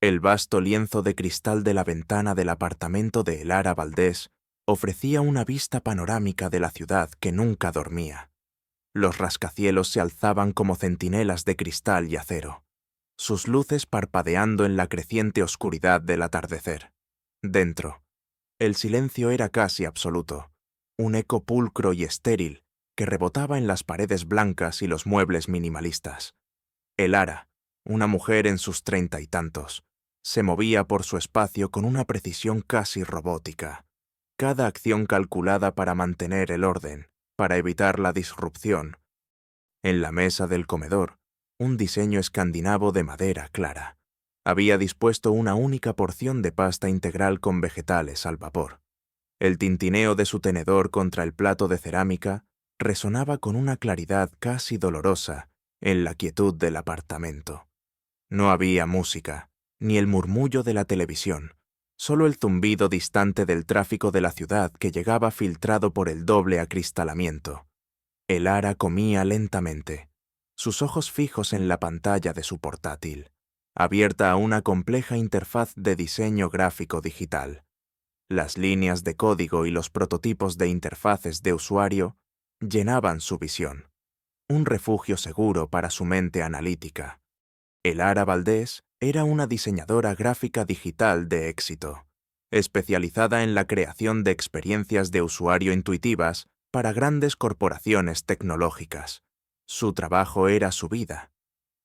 El vasto lienzo de cristal de la ventana del apartamento de Elara Valdés ofrecía una vista panorámica de la ciudad que nunca dormía. Los rascacielos se alzaban como centinelas de cristal y acero, sus luces parpadeando en la creciente oscuridad del atardecer. Dentro, el silencio era casi absoluto, un eco pulcro y estéril que rebotaba en las paredes blancas y los muebles minimalistas. Elara, una mujer en sus 30 y tantos, se movía por su espacio con una precisión casi robótica. Cada acción calculada para mantener el orden, para evitar la disrupción. En la mesa del comedor, un diseño escandinavo de madera clara. Había dispuesto una única porción de pasta integral con vegetales al vapor. El tintineo de su tenedor contra el plato de cerámica resonaba con una claridad casi dolorosa en la quietud del apartamento. No había música, ni el murmullo de la televisión, solo el zumbido distante del tráfico de la ciudad que llegaba filtrado por el doble acristalamiento. Elara comía lentamente, sus ojos fijos en la pantalla de su portátil, abierta a una compleja interfaz de diseño gráfico digital. Las líneas de código y los prototipos de interfaces de usuario llenaban su visión, un refugio seguro para su mente analítica. Elara Valdés era una diseñadora gráfica digital de éxito, especializada en la creación de experiencias de usuario intuitivas para grandes corporaciones tecnológicas. Su trabajo era su vida,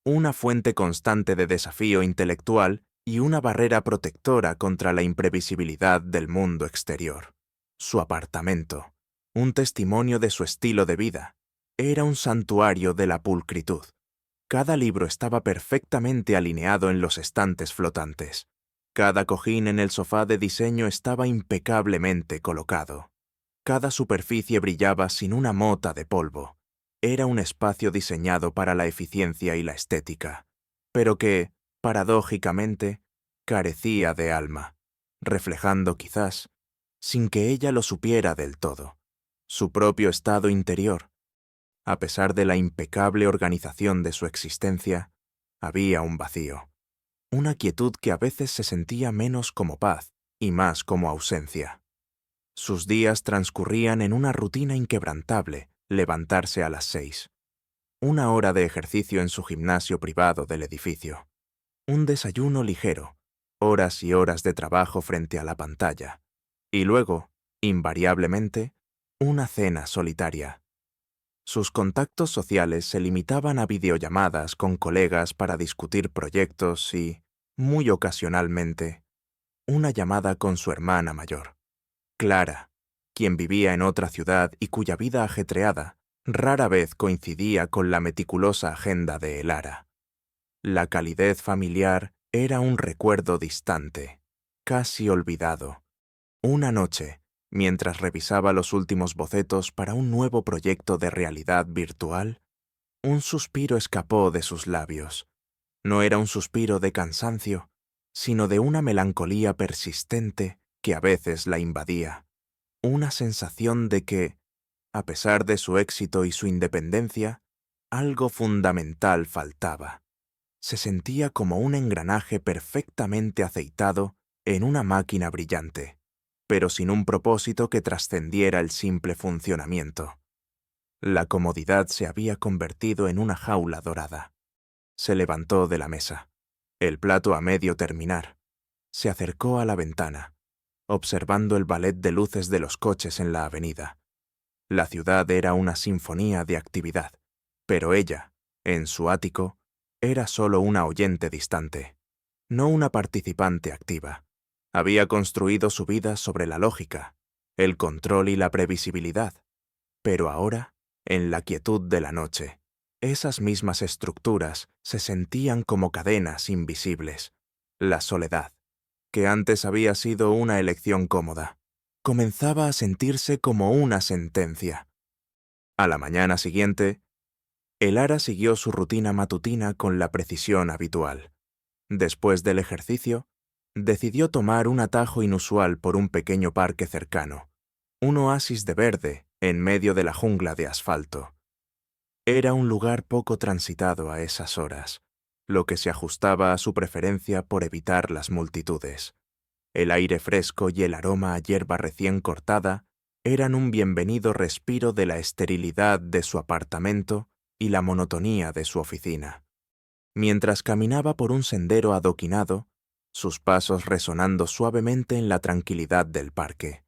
una fuente constante de desafío intelectual y una barrera protectora contra la imprevisibilidad del mundo exterior. Su apartamento, un testimonio de su estilo de vida, era un santuario de la pulcritud. Cada libro estaba perfectamente alineado en los estantes flotantes. Cada cojín en el sofá de diseño estaba impecablemente colocado. Cada superficie brillaba sin una mota de polvo. Era un espacio diseñado para la eficiencia y la estética, pero que, paradójicamente, carecía de alma, reflejando quizás, sin que ella lo supiera del todo, su propio estado interior. A pesar de la impecable organización de su existencia, había un vacío, una quietud que a veces se sentía menos como paz y más como ausencia. Sus días transcurrían en una rutina inquebrantable: levantarse a las 6, una hora de ejercicio en su gimnasio privado del edificio, un desayuno ligero, horas y horas de trabajo frente a la pantalla, y luego, invariablemente, una cena solitaria. Sus contactos sociales se limitaban a videollamadas con colegas para discutir proyectos y, muy ocasionalmente, una llamada con su hermana mayor, Clara, quien vivía en otra ciudad y cuya vida ajetreada rara vez coincidía con la meticulosa agenda de Elara. La calidez familiar era un recuerdo distante, casi olvidado. Una noche, mientras revisaba los últimos bocetos para un nuevo proyecto de realidad virtual, un suspiro escapó de sus labios. No era un suspiro de cansancio, sino de una melancolía persistente que a veces la invadía. Una sensación de que, a pesar de su éxito y su independencia, algo fundamental faltaba. Se sentía como un engranaje perfectamente aceitado en una máquina brillante, pero sin un propósito que trascendiera el simple funcionamiento. La comodidad se había convertido en una jaula dorada. Se levantó de la mesa, el plato a medio terminar. Se acercó a la ventana, observando el ballet de luces de los coches en la avenida. La ciudad era una sinfonía de actividad, pero ella, en su ático, era solo una oyente distante, no una participante activa. Había construido su vida sobre la lógica, el control y la previsibilidad, pero ahora, en la quietud de la noche, esas mismas estructuras se sentían como cadenas invisibles. La soledad, que antes había sido una elección cómoda, comenzaba a sentirse como una sentencia. A la mañana siguiente, Elara siguió su rutina matutina con la precisión habitual. Después del ejercicio, decidió tomar un atajo inusual por un pequeño parque cercano, un oasis de verde en medio de la jungla de asfalto. Era un lugar poco transitado a esas horas, lo que se ajustaba a su preferencia por evitar las multitudes. El aire fresco y el aroma a hierba recién cortada eran un bienvenido respiro de la esterilidad de su apartamento y la monotonía de su oficina. Mientras caminaba por un sendero adoquinado, sus pasos resonando suavemente en la tranquilidad del parque,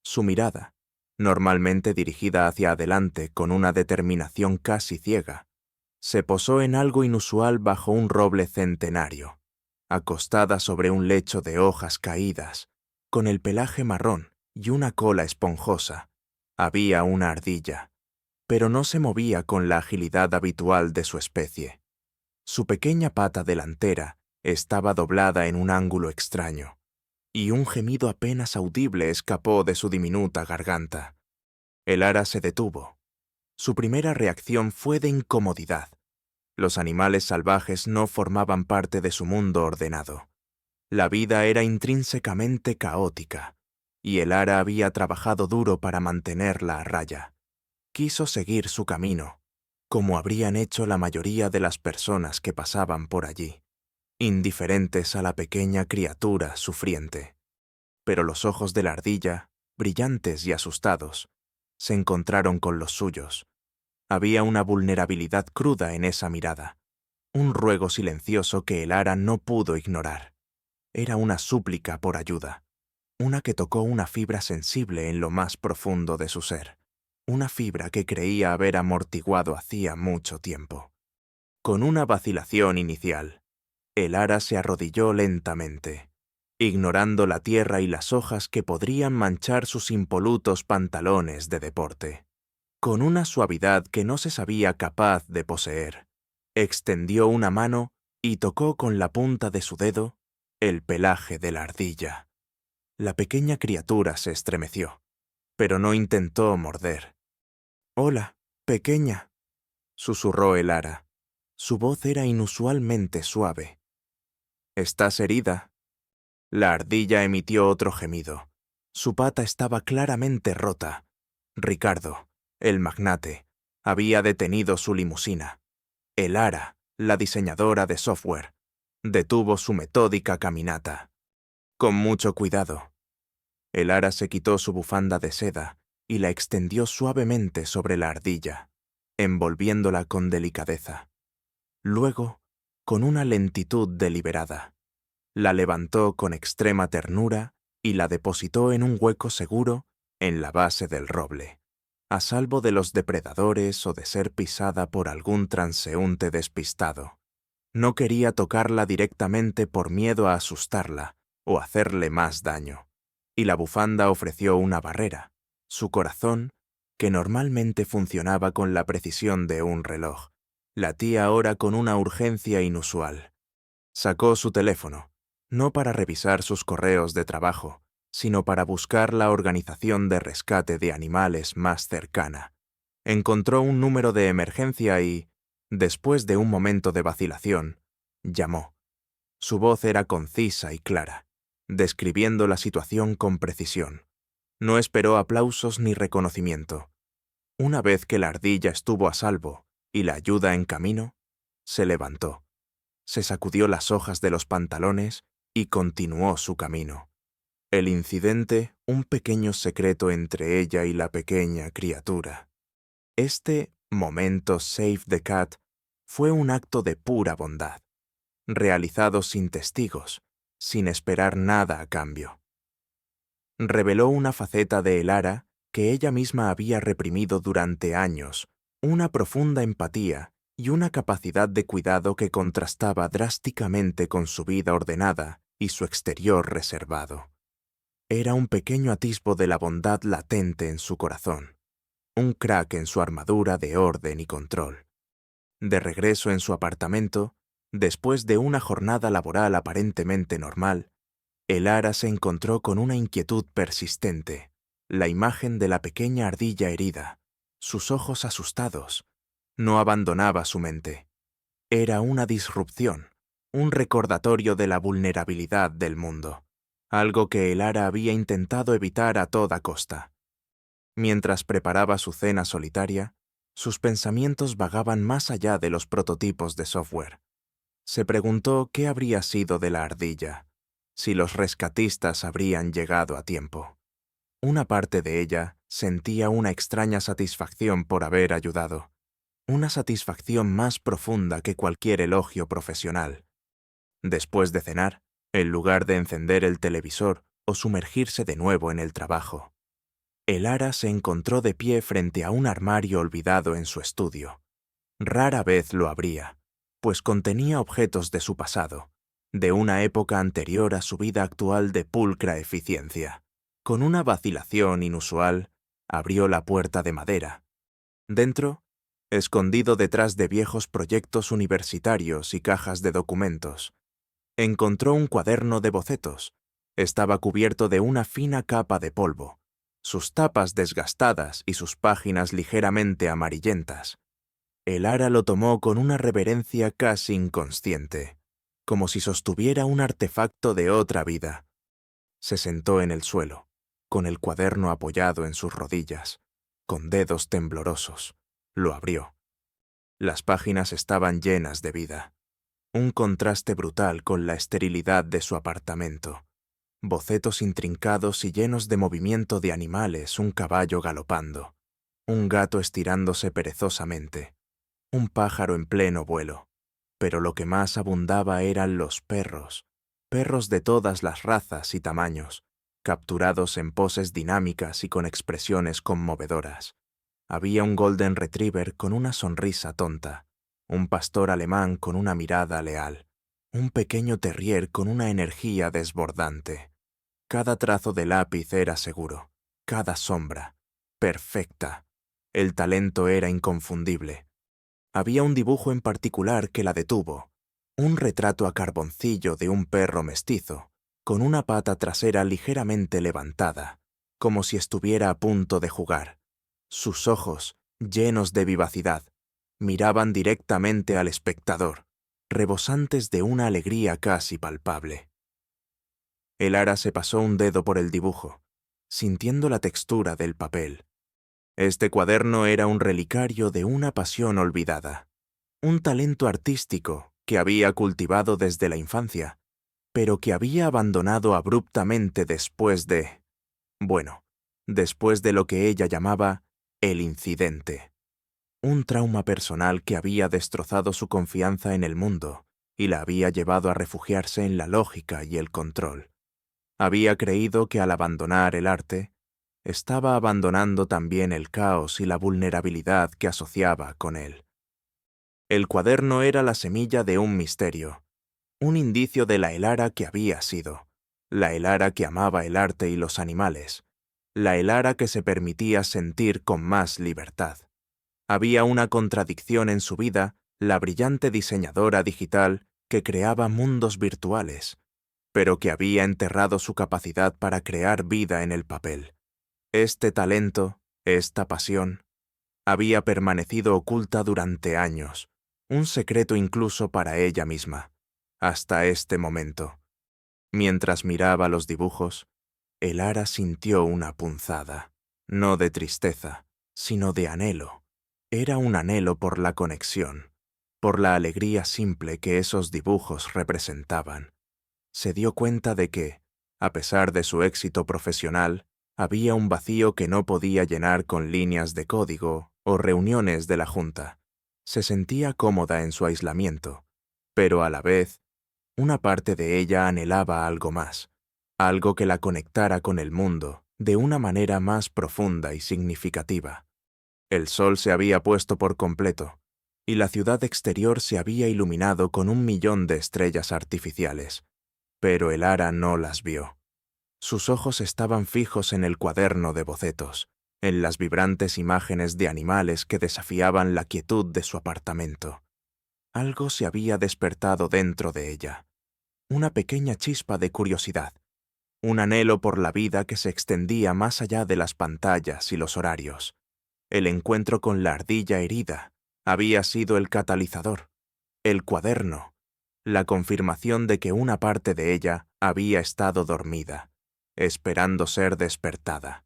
su mirada, normalmente dirigida hacia adelante con una determinación casi ciega, se posó en algo inusual bajo un roble centenario, acostada sobre un lecho de hojas caídas, con el pelaje marrón y una cola esponjosa. Había una ardilla, pero no se movía con la agilidad habitual de su especie. Su pequeña pata delantera estaba doblada en un ángulo extraño, y un gemido apenas audible escapó de su diminuta garganta. El ara se detuvo. Su primera reacción fue de incomodidad. Los animales salvajes no formaban parte de su mundo ordenado. La vida era intrínsecamente caótica, y el ara había trabajado duro para mantenerla a raya. Quiso seguir su camino, como habrían hecho la mayoría de las personas que pasaban por allí, indiferentes a la pequeña criatura sufriente. Pero los ojos de la ardilla, brillantes y asustados, se encontraron con los suyos. Había una vulnerabilidad cruda en esa mirada, un ruego silencioso que el ara no pudo ignorar. Era una súplica por ayuda, una que tocó una fibra sensible en lo más profundo de su ser, una fibra que creía haber amortiguado hacía mucho tiempo. Con una vacilación inicial, el ara se arrodilló lentamente, ignorando la tierra y las hojas que podrían manchar sus impolutos pantalones de deporte. Con una suavidad que no se sabía capaz de poseer, extendió una mano y tocó con la punta de su dedo el pelaje de la ardilla. La pequeña criatura se estremeció, pero no intentó morder. «Hola, pequeña», susurró el ara. Su voz era inusualmente suave. «¿Estás herida?» La ardilla emitió otro gemido. Su pata estaba claramente rota. Ricardo, el magnate, había detenido su limusina. El ara, la diseñadora de software, detuvo su metódica caminata. Con mucho cuidado. El ara se quitó su bufanda de seda y la extendió suavemente sobre la ardilla, envolviéndola con delicadeza. Luego, con una lentitud deliberada, la levantó con extrema ternura y la depositó en un hueco seguro en la base del roble, a salvo de los depredadores o de ser pisada por algún transeúnte despistado. No quería tocarla directamente por miedo a asustarla o hacerle más daño, y la bufanda ofreció una barrera, su corazón, que normalmente funcionaba con la precisión de un reloj, latía ahora con una urgencia inusual. Sacó su teléfono, no para revisar sus correos de trabajo, sino para buscar la organización de rescate de animales más cercana. Encontró un número de emergencia y, después de un momento de vacilación, llamó. Su voz era concisa y clara, describiendo la situación con precisión. No esperó aplausos ni reconocimiento. Una vez que la ardilla estuvo a salvo y la ayuda en camino, se levantó, se sacudió las hojas de los pantalones y continuó su camino. El incidente, un pequeño secreto entre ella y la pequeña criatura. Este momento Save the Cat fue un acto de pura bondad, realizado sin testigos, sin esperar nada a cambio. Reveló una faceta de el ara que ella misma había reprimido durante años, una profunda empatía y una capacidad de cuidado que contrastaba drásticamente con su vida ordenada y su exterior reservado. Era un pequeño atisbo de la bondad latente en su corazón, un crack en su armadura de orden y control. De regreso en su apartamento, después de una jornada laboral aparentemente normal, el ara se encontró con una inquietud persistente, la imagen de la pequeña ardilla herida, sus ojos asustados. No abandonaba su mente. Era una disrupción, un recordatorio de la vulnerabilidad del mundo, algo que el ara había intentado evitar a toda costa. Mientras preparaba su cena solitaria, sus pensamientos vagaban más allá de los prototipos de software. Se preguntó qué habría sido de la ardilla, si los rescatistas habrían llegado a tiempo. Una parte de ella sentía una extraña satisfacción por haber ayudado, una satisfacción más profunda que cualquier elogio profesional. Después de cenar, en lugar de encender el televisor o sumergirse de nuevo en el trabajo, el Ara se encontró de pie frente a un armario olvidado en su estudio. Rara vez lo abría, pues contenía objetos de su pasado, de una época anterior a su vida actual de pulcra eficiencia. Con una vacilación inusual, abrió la puerta de madera. Dentro, escondido detrás de viejos proyectos universitarios y cajas de documentos, encontró un cuaderno de bocetos. Estaba cubierto de una fina capa de polvo, sus tapas desgastadas y sus páginas ligeramente amarillentas. El Ara lo tomó con una reverencia casi inconsciente, como si sostuviera un artefacto de otra vida. Se sentó en el suelo, con el cuaderno apoyado en sus rodillas, con dedos temblorosos. Lo abrió. Las páginas estaban llenas de vida. Un contraste brutal con la esterilidad de su apartamento. Bocetos intrincados y llenos de movimiento de animales, un caballo galopando, un gato estirándose perezosamente, un pájaro en pleno vuelo. Pero lo que más abundaba eran los perros, perros de todas las razas y tamaños, capturados en poses dinámicas y con expresiones conmovedoras. Había un golden retriever con una sonrisa tonta, un pastor alemán con una mirada leal, un pequeño terrier con una energía desbordante. Cada trazo de lápiz era seguro, cada sombra, perfecta. El talento era inconfundible. Había un dibujo en particular que la detuvo, un retrato a carboncillo de un perro mestizo, con una pata trasera ligeramente levantada, como si estuviera a punto de jugar. Sus ojos, llenos de vivacidad, miraban directamente al espectador, rebosantes de una alegría casi palpable. El Ara se pasó un dedo por el dibujo, sintiendo la textura del papel. Este cuaderno era un relicario de una pasión olvidada, un talento artístico que había cultivado desde la infancia, pero que había abandonado abruptamente después de lo que ella llamaba el incidente. Un trauma personal que había destrozado su confianza en el mundo y la había llevado a refugiarse en la lógica y el control. Había creído que al abandonar el arte, estaba abandonando también el caos y la vulnerabilidad que asociaba con él. El cuaderno era la semilla de un misterio, un indicio de la Elara que había sido, la Elara que amaba el arte y los animales, la Elara que se permitía sentir con más libertad. Había una contradicción en su vida, la brillante diseñadora digital que creaba mundos virtuales, pero que había enterrado su capacidad para crear vida en el papel. Este talento, esta pasión, había permanecido oculta durante años, un secreto incluso para ella misma, hasta este momento. Mientras miraba los dibujos, el Ara sintió una punzada, no de tristeza, sino de anhelo. Era un anhelo por la conexión, por la alegría simple que esos dibujos representaban. Se dio cuenta de que, a pesar de su éxito profesional, había un vacío que no podía llenar con líneas de código o reuniones de la junta. Se sentía cómoda en su aislamiento, pero a la vez, una parte de ella anhelaba algo más, algo que la conectara con el mundo de una manera más profunda y significativa. El sol se había puesto por completo, y la ciudad exterior se había iluminado con 1.000.000 de estrellas artificiales, pero el Ara no las vio. Sus ojos estaban fijos en el cuaderno de bocetos, en las vibrantes imágenes de animales que desafiaban la quietud de su apartamento. Algo se había despertado dentro de ella, una pequeña chispa de curiosidad, un anhelo por la vida que se extendía más allá de las pantallas y los horarios. El encuentro con la ardilla herida había sido el catalizador, el cuaderno, la confirmación de que una parte de ella había estado dormida, esperando ser despertada.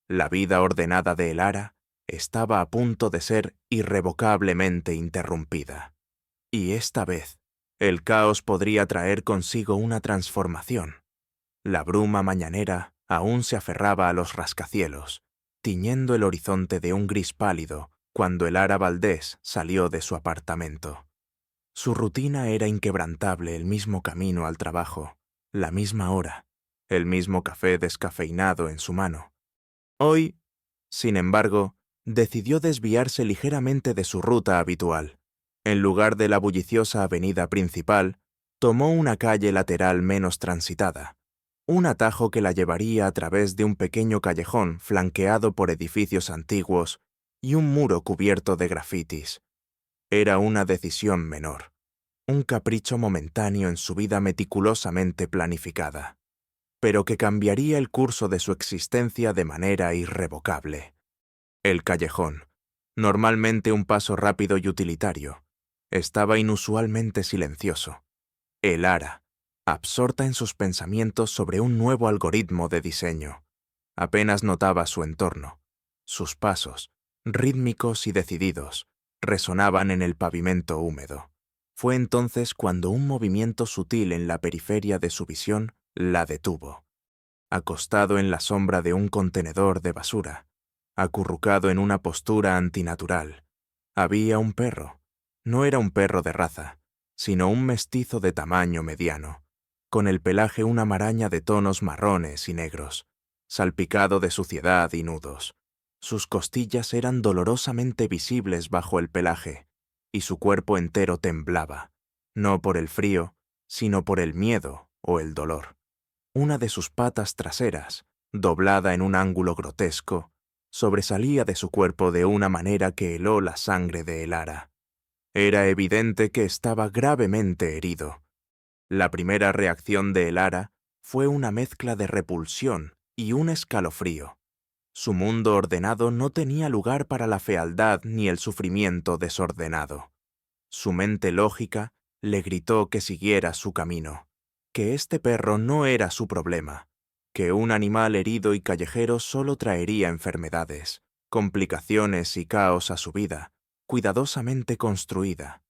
La vida ordenada de el Ara estaba a punto de ser irrevocablemente interrumpida. Y esta vez, El caos podría traer consigo una transformación. La bruma mañanera aún se aferraba a los rascacielos, tiñendo el horizonte de un gris pálido cuando el Ara Valdés salió de su apartamento. Su rutina era inquebrantable: el mismo camino al trabajo, la misma hora, el mismo café descafeinado en su mano. Hoy, sin embargo, decidió desviarse ligeramente de su ruta habitual. En lugar de la bulliciosa avenida principal, tomó una calle lateral menos transitada, un atajo que la llevaría a través de un pequeño callejón flanqueado por edificios antiguos y un muro cubierto de grafitis. Era una decisión menor, un capricho momentáneo en su vida meticulosamente planificada, pero que cambiaría el curso de su existencia de manera irrevocable. El callejón, normalmente un paso rápido y utilitario, estaba inusualmente silencioso. El Ara, absorta en sus pensamientos sobre un nuevo algoritmo de diseño, apenas notaba su entorno. Sus pasos, rítmicos y decididos, resonaban en el pavimento húmedo. Fue entonces cuando un movimiento sutil en la periferia de su visión la detuvo. Acostado en la sombra de un contenedor de basura, acurrucado en una postura antinatural, había un perro. No era un perro de raza, sino un mestizo de tamaño mediano, con el pelaje una maraña de tonos marrones y negros, salpicado de suciedad y nudos. Sus costillas eran dolorosamente visibles bajo el pelaje, y su cuerpo entero temblaba, no por el frío, sino por el miedo o el dolor. Una de sus patas traseras, doblada en un ángulo grotesco, sobresalía de su cuerpo de una manera que heló la sangre de el Ara. Era evidente que estaba gravemente herido. La primera reacción de el Ara fue una mezcla de repulsión y un escalofrío. Su mundo ordenado no tenía lugar para la fealdad ni el sufrimiento desordenado. Su mente lógica le gritó que siguiera su camino, que este perro no era su problema, que un animal herido y callejero solo traería enfermedades, complicaciones y caos a su vida, cuidadosamente construida.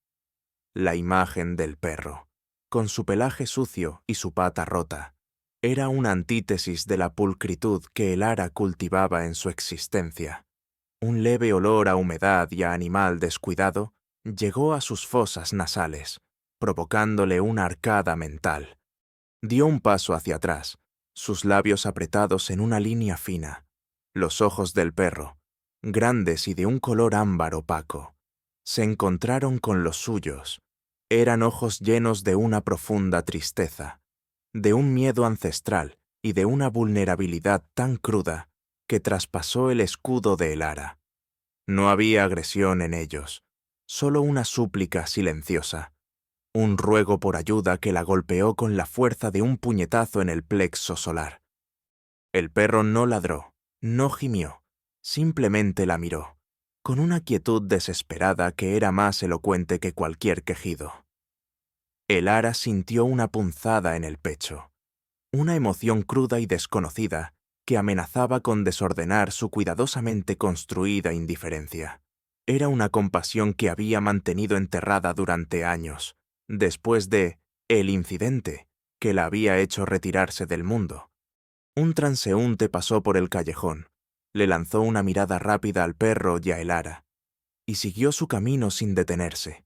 La imagen del perro, con su pelaje sucio y su pata rota, era una antítesis de la pulcritud que el Ara cultivaba en su existencia. Un leve olor a humedad y a animal descuidado llegó a sus fosas nasales, provocándole una arcada mental. Dio un paso hacia atrás, sus labios apretados en una línea fina. Los ojos del perro, grandes y de un color ámbar opaco, se encontraron con los suyos. Eran ojos llenos de una profunda tristeza, de un miedo ancestral y de una vulnerabilidad tan cruda que traspasó el escudo de el Ara. No había agresión en ellos, solo una súplica silenciosa, un ruego por ayuda que la golpeó con la fuerza de un puñetazo en el plexo solar. El perro no ladró, no gimió, simplemente la miró, con una quietud desesperada que era más elocuente que cualquier quejido. El Ara sintió una punzada en el pecho, una emoción cruda y desconocida que amenazaba con desordenar su cuidadosamente construida indiferencia. Era una compasión que había mantenido enterrada durante años, después de el incidente que la había hecho retirarse del mundo. Un transeúnte pasó por el callejón, le lanzó una mirada rápida al perro y a el Ara, y siguió su camino sin detenerse.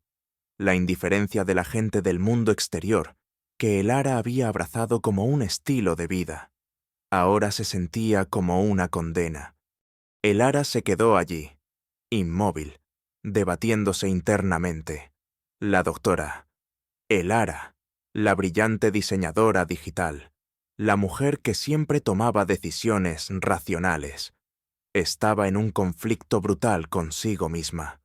La indiferencia de la gente del mundo exterior, que el Ara había abrazado como un estilo de vida, ahora se sentía como una condena. El Ara se quedó allí, inmóvil, debatiéndose internamente. La doctora, el Ara, la brillante diseñadora digital, la mujer que siempre tomaba decisiones racionales, estaba en un conflicto brutal consigo misma.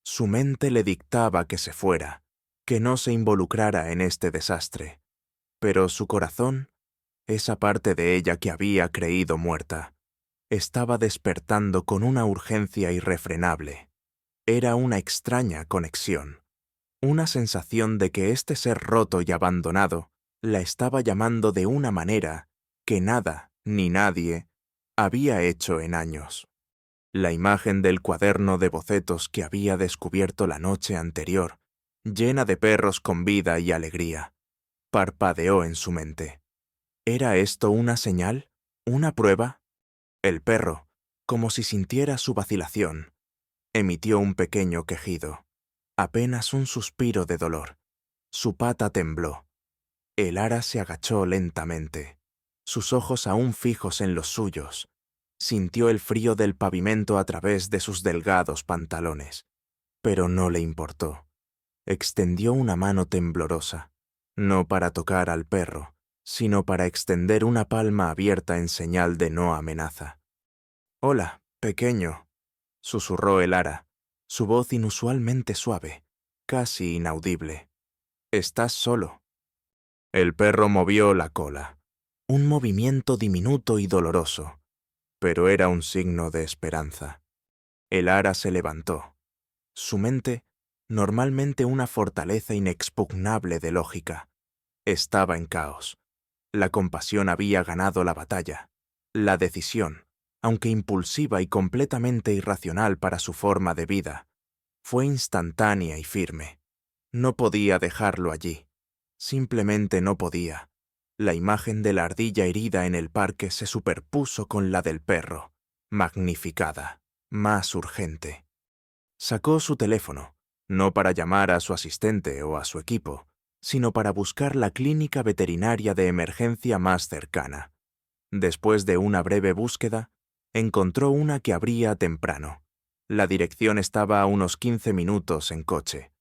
Su mente le dictaba que se fuera, que no se involucrara en este desastre, pero su corazón, esa parte de ella que había creído muerta, estaba despertando con una urgencia irrefrenable. Era una extraña conexión, una sensación de que este ser roto y abandonado la estaba llamando de una manera que nada ni nadie había hecho en años. La imagen del cuaderno de bocetos que había descubierto la noche anterior llena de perros con vida y alegría. Parpadeó en su mente. ¿Era esto una señal? ¿Una prueba? El perro, como si sintiera su vacilación, emitió un pequeño quejido, apenas un suspiro de dolor. Su pata tembló. El ara se agachó lentamente, sus ojos aún fijos en los suyos. Sintió el frío del pavimento a través de sus delgados pantalones, pero no le importó. Extendió una mano temblorosa, no para tocar al perro, sino para extender una palma abierta en señal de no amenaza. «Hola, pequeño», susurró el ara, su voz inusualmente suave, casi inaudible. «¿Estás solo?» El perro movió la cola, un movimiento diminuto y doloroso, pero era un signo de esperanza. El ara se levantó. Su mente, normalmente una fortaleza inexpugnable de lógica, estaba en caos. La compasión había ganado la batalla. La decisión, aunque impulsiva y completamente irracional para su forma de vida, fue instantánea y firme. No podía dejarlo allí. Simplemente no podía. La imagen de la ardilla herida en el parque se superpuso con la del perro, magnificada, más urgente. Sacó su teléfono, no para llamar a su asistente o a su equipo, sino para buscar la clínica veterinaria de emergencia más cercana. Después de una breve búsqueda, encontró una que abría temprano. La dirección estaba a unos 15 minutos en coche.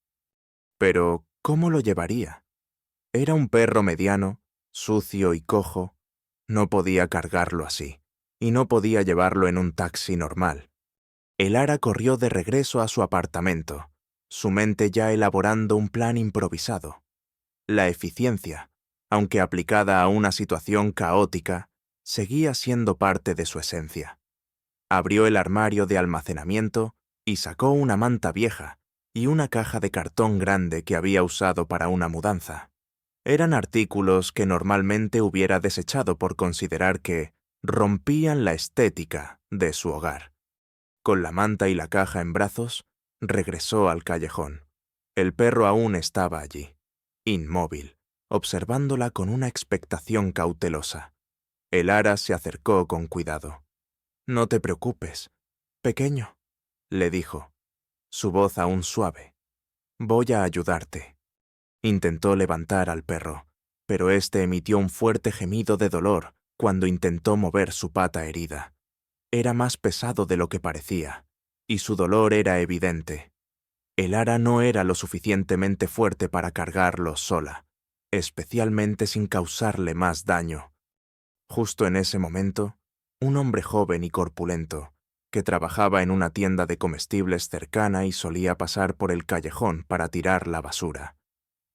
Pero, ¿cómo lo llevaría? Era un perro mediano, sucio y cojo. No podía cargarlo así, y no podía llevarlo en un taxi normal. El ara corrió de regreso a su apartamento, su mente ya elaborando un plan improvisado. La eficiencia, aunque aplicada a una situación caótica, seguía siendo parte de su esencia. Abrió el armario de almacenamiento y sacó una manta vieja y una caja de cartón grande que había usado para una mudanza. Eran artículos que normalmente hubiera desechado por considerar que rompían la estética de su hogar. Con la manta y la caja en brazos, regresó al callejón. El perro aún estaba allí, inmóvil, observándola con una expectación cautelosa. El ara se acercó con cuidado. «No te preocupes, pequeño», le dijo, su voz aún suave. «Voy a ayudarte». Intentó levantar al perro, pero éste emitió un fuerte gemido de dolor cuando intentó mover su pata herida. Era más pesado de lo que parecía, y su dolor era evidente. El ara no era lo suficientemente fuerte para cargarlo sola, especialmente sin causarle más daño. Justo en ese momento, un hombre joven y corpulento, que trabajaba en una tienda de comestibles cercana y solía pasar por el callejón para tirar la basura,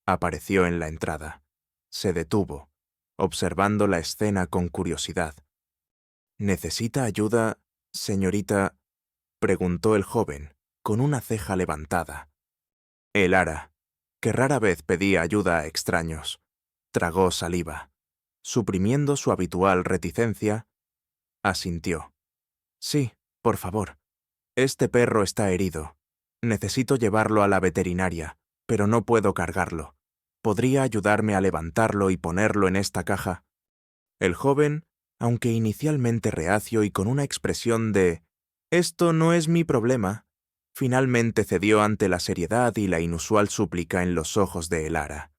apareció en la entrada. Se detuvo, observando la escena con curiosidad. «¿Necesita ayuda, señorita?», preguntó el joven, con una ceja levantada. El ara, que rara vez pedía ayuda a extraños, tragó saliva. Suprimiendo su habitual reticencia, asintió. «Sí, por favor. Este perro está herido. Necesito llevarlo a la veterinaria, pero no puedo cargarlo. ¿Podría ayudarme a levantarlo y ponerlo en esta caja?» El joven, aunque inicialmente reacio y con una expresión de «esto no es mi problema», finalmente cedió ante la seriedad y la inusual súplica en los ojos de el ara.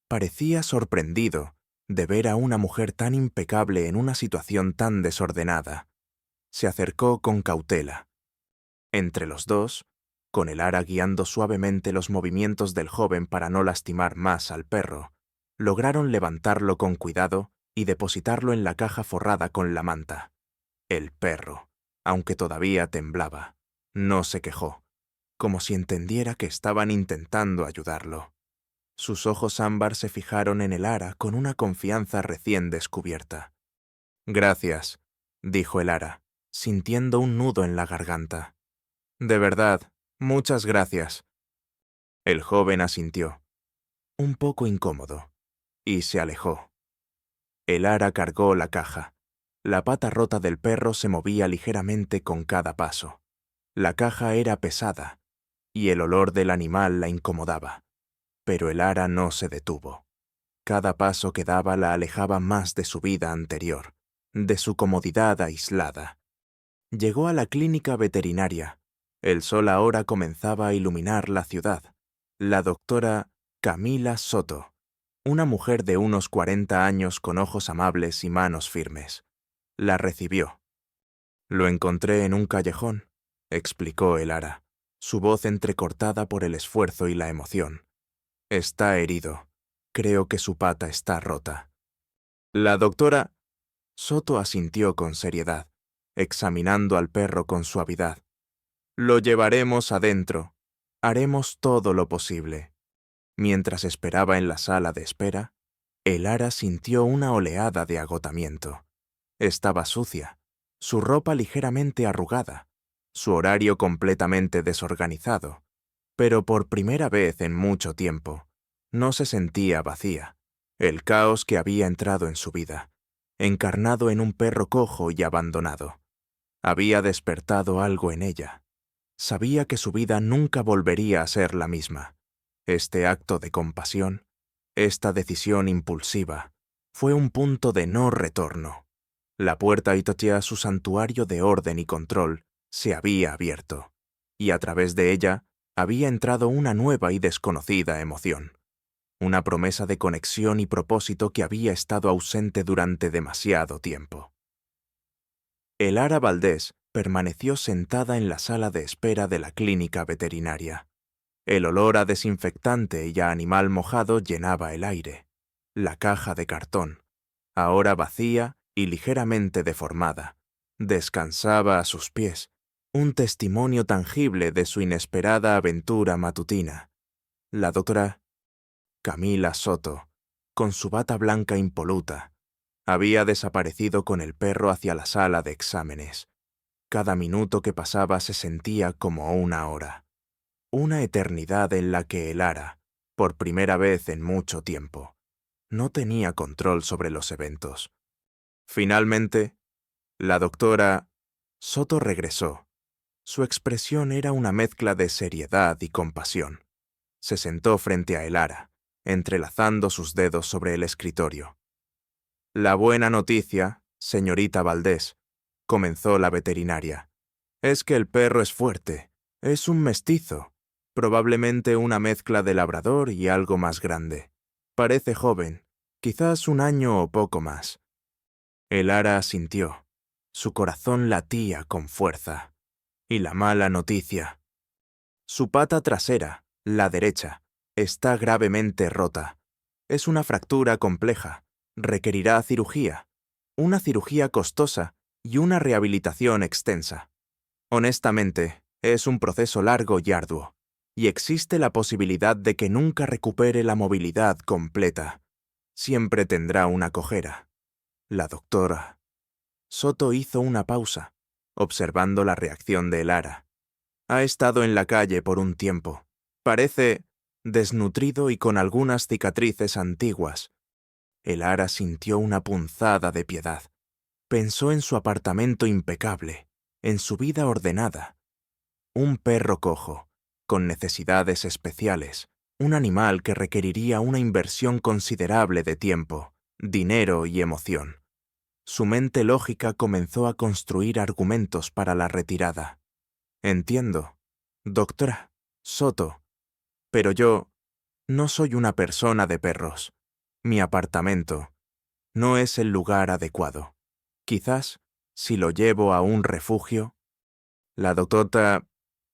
Parecía sorprendido de ver a una mujer tan impecable en una situación tan desordenada. Se acercó con cautela. Entre los dos, con el ara guiando suavemente los movimientos del joven para no lastimar más al perro, lograron levantarlo con cuidado y depositarlo en la caja forrada con la manta. El perro, aunque todavía temblaba, no se quejó, como si entendiera que estaban intentando ayudarlo. Sus ojos ámbar se fijaron en el ara con una confianza recién descubierta. «Gracias», dijo el ara, sintiendo un nudo en la garganta. «De verdad, muchas gracias». El joven asintió, un poco incómodo, y se alejó. El ara cargó la caja. La pata rota del perro se movía ligeramente con cada paso. La caja era pesada, y el olor del animal la incomodaba. Pero el ara no se detuvo. Cada paso que daba la alejaba más de su vida anterior, de su comodidad aislada. Llegó a la clínica veterinaria. El sol ahora comenzaba a iluminar la ciudad. La doctora Camila Soto, una mujer de unos 40 años con ojos amables y manos firmes, la recibió. «Lo encontré en un callejón», explicó el ara, su voz entrecortada por el esfuerzo y la emoción. «Está herido. Creo que su pata está rota». La doctora Soto asintió con seriedad, examinando al perro con suavidad. «Lo llevaremos adentro. Haremos todo lo posible». Mientras esperaba en la sala de espera, el ara sintió una oleada de agotamiento. Estaba sucia, su ropa ligeramente arrugada, su horario completamente desorganizado, pero por primera vez en mucho tiempo, no se sentía vacía. El caos que había entrado en su vida, encarnado en un perro cojo y abandonado, había despertado algo en ella. Sabía que su vida nunca volvería a ser la misma. Este acto de compasión, esta decisión impulsiva, fue un punto de no retorno. La puerta hacia su santuario de orden y control se había abierto, y a través de ella había entrado una nueva y desconocida emoción. Una promesa de conexión y propósito que había estado ausente durante demasiado tiempo. El ara Valdés permaneció sentada en la sala de espera de la clínica veterinaria. El olor a desinfectante y a animal mojado llenaba el aire. La caja de cartón, ahora vacía y ligeramente deformada, descansaba a sus pies, un testimonio tangible de su inesperada aventura matutina. La doctora Camila Soto, con su bata blanca impoluta, había desaparecido con el perro hacia la sala de exámenes. Cada minuto que pasaba se sentía como una hora. Una eternidad en la que el ara, por primera vez en mucho tiempo, no tenía control sobre los eventos. Finalmente, la doctora Soto regresó. Su expresión era una mezcla de seriedad y compasión. Se sentó frente a el ara, entrelazando sus dedos sobre el escritorio. «La buena noticia, señorita Valdés», comenzó la veterinaria, «es que el perro es fuerte. Es un mestizo. Probablemente una mezcla de labrador y algo más grande. Parece joven, quizás un año o poco más». El ara asintió. Su corazón latía con fuerza. Y la mala noticia. Su pata trasera, la derecha, está gravemente rota. Es una fractura compleja. Requerirá cirugía. Una cirugía costosa y una rehabilitación extensa. Honestamente, es un proceso largo y arduo, y existe la posibilidad de que nunca recupere la movilidad completa. Siempre tendrá una cojera. La doctora Soto hizo una pausa, observando la reacción de el ara. Ha estado en la calle por un tiempo. Parece desnutrido y con algunas cicatrices antiguas. El ara sintió una punzada de piedad. Pensó en su apartamento impecable, en su vida ordenada. Un perro cojo, con necesidades especiales, un animal que requeriría una inversión considerable de tiempo, dinero y emoción. Su mente lógica comenzó a construir argumentos para la retirada. «Entiendo, doctora Soto, pero yo no soy una persona de perros. Mi apartamento no es el lugar adecuado. Quizás, si lo llevo a un refugio». La doctora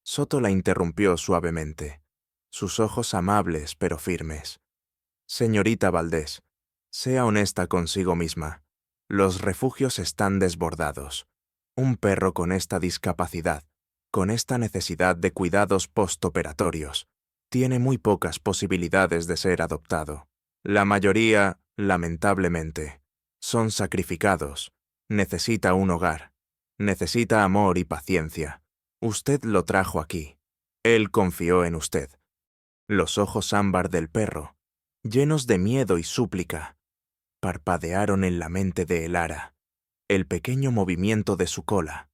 Soto la interrumpió suavemente, sus ojos amables pero firmes. «Señorita Valdés, sea honesta consigo misma. Los refugios están desbordados. Un perro con esta discapacidad, con esta necesidad de cuidados postoperatorios, tiene muy pocas posibilidades de ser adoptado. La mayoría, lamentablemente, son sacrificados. Necesita un hogar. Necesita amor y paciencia. Usted lo trajo aquí. Él confió en usted». Los ojos ámbar del perro, llenos de miedo y súplica, parpadearon en la mente de el ara. El pequeño movimiento de su cola,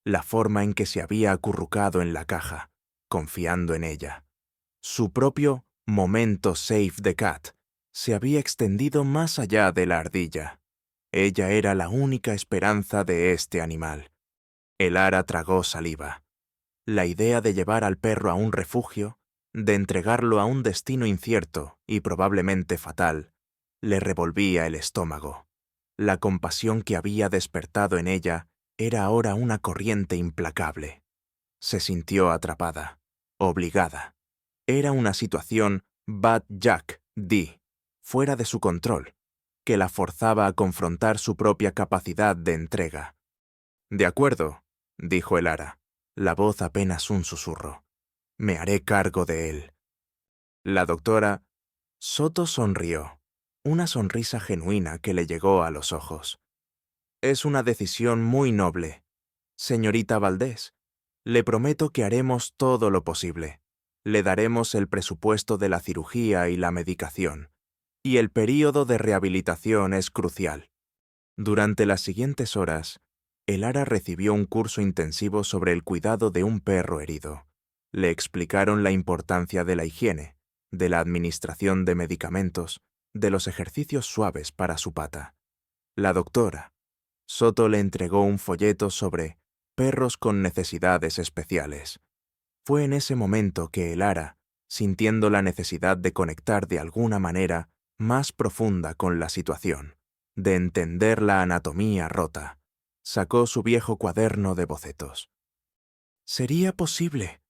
la forma en que se había acurrucado en la caja, confiando en ella. Su propio Momento Save the Cat, se había extendido más allá de la ardilla. Ella era la única esperanza de este animal. El ara tragó saliva. La idea de llevar al perro a un refugio, de entregarlo a un destino incierto y probablemente fatal, le revolvía el estómago. La compasión que había despertado en ella era ahora una corriente implacable. Se sintió atrapada, obligada. Era una situación Bad Jack D, fuera de su control, que la forzaba a confrontar su propia capacidad de entrega. «De acuerdo», dijo el ara, la voz apenas un susurro. «Me haré cargo de él». La doctora Soto sonrió, una sonrisa genuina que le llegó a los ojos. «Es una decisión muy noble. Señorita Valdés, le prometo que haremos todo lo posible. Le daremos el presupuesto de la cirugía y la medicación. Y el período de rehabilitación es crucial». Durante las siguientes horas, el ara recibió un curso intensivo sobre el cuidado de un perro herido. Le explicaron la importancia de la higiene, de la administración de medicamentos, de los ejercicios suaves para su pata. La doctora Soto le entregó un folleto sobre perros con necesidades especiales. Fue en ese momento que el ara, sintiendo la necesidad de conectar de alguna manera más profunda con la situación, de entender la anatomía rota, sacó su viejo cuaderno de bocetos. «¿Sería posible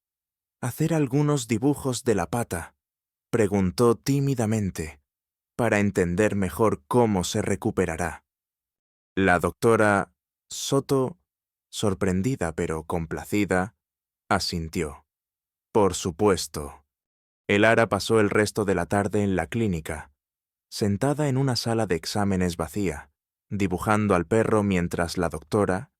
hacer algunos dibujos de la pata?», preguntó tímidamente, «para entender mejor cómo se recuperará». La doctora Soto, sorprendida pero complacida, asintió. «Por supuesto». El ara pasó el resto de la tarde en la clínica, sentada en una sala de exámenes vacía, dibujando al perro mientras la doctora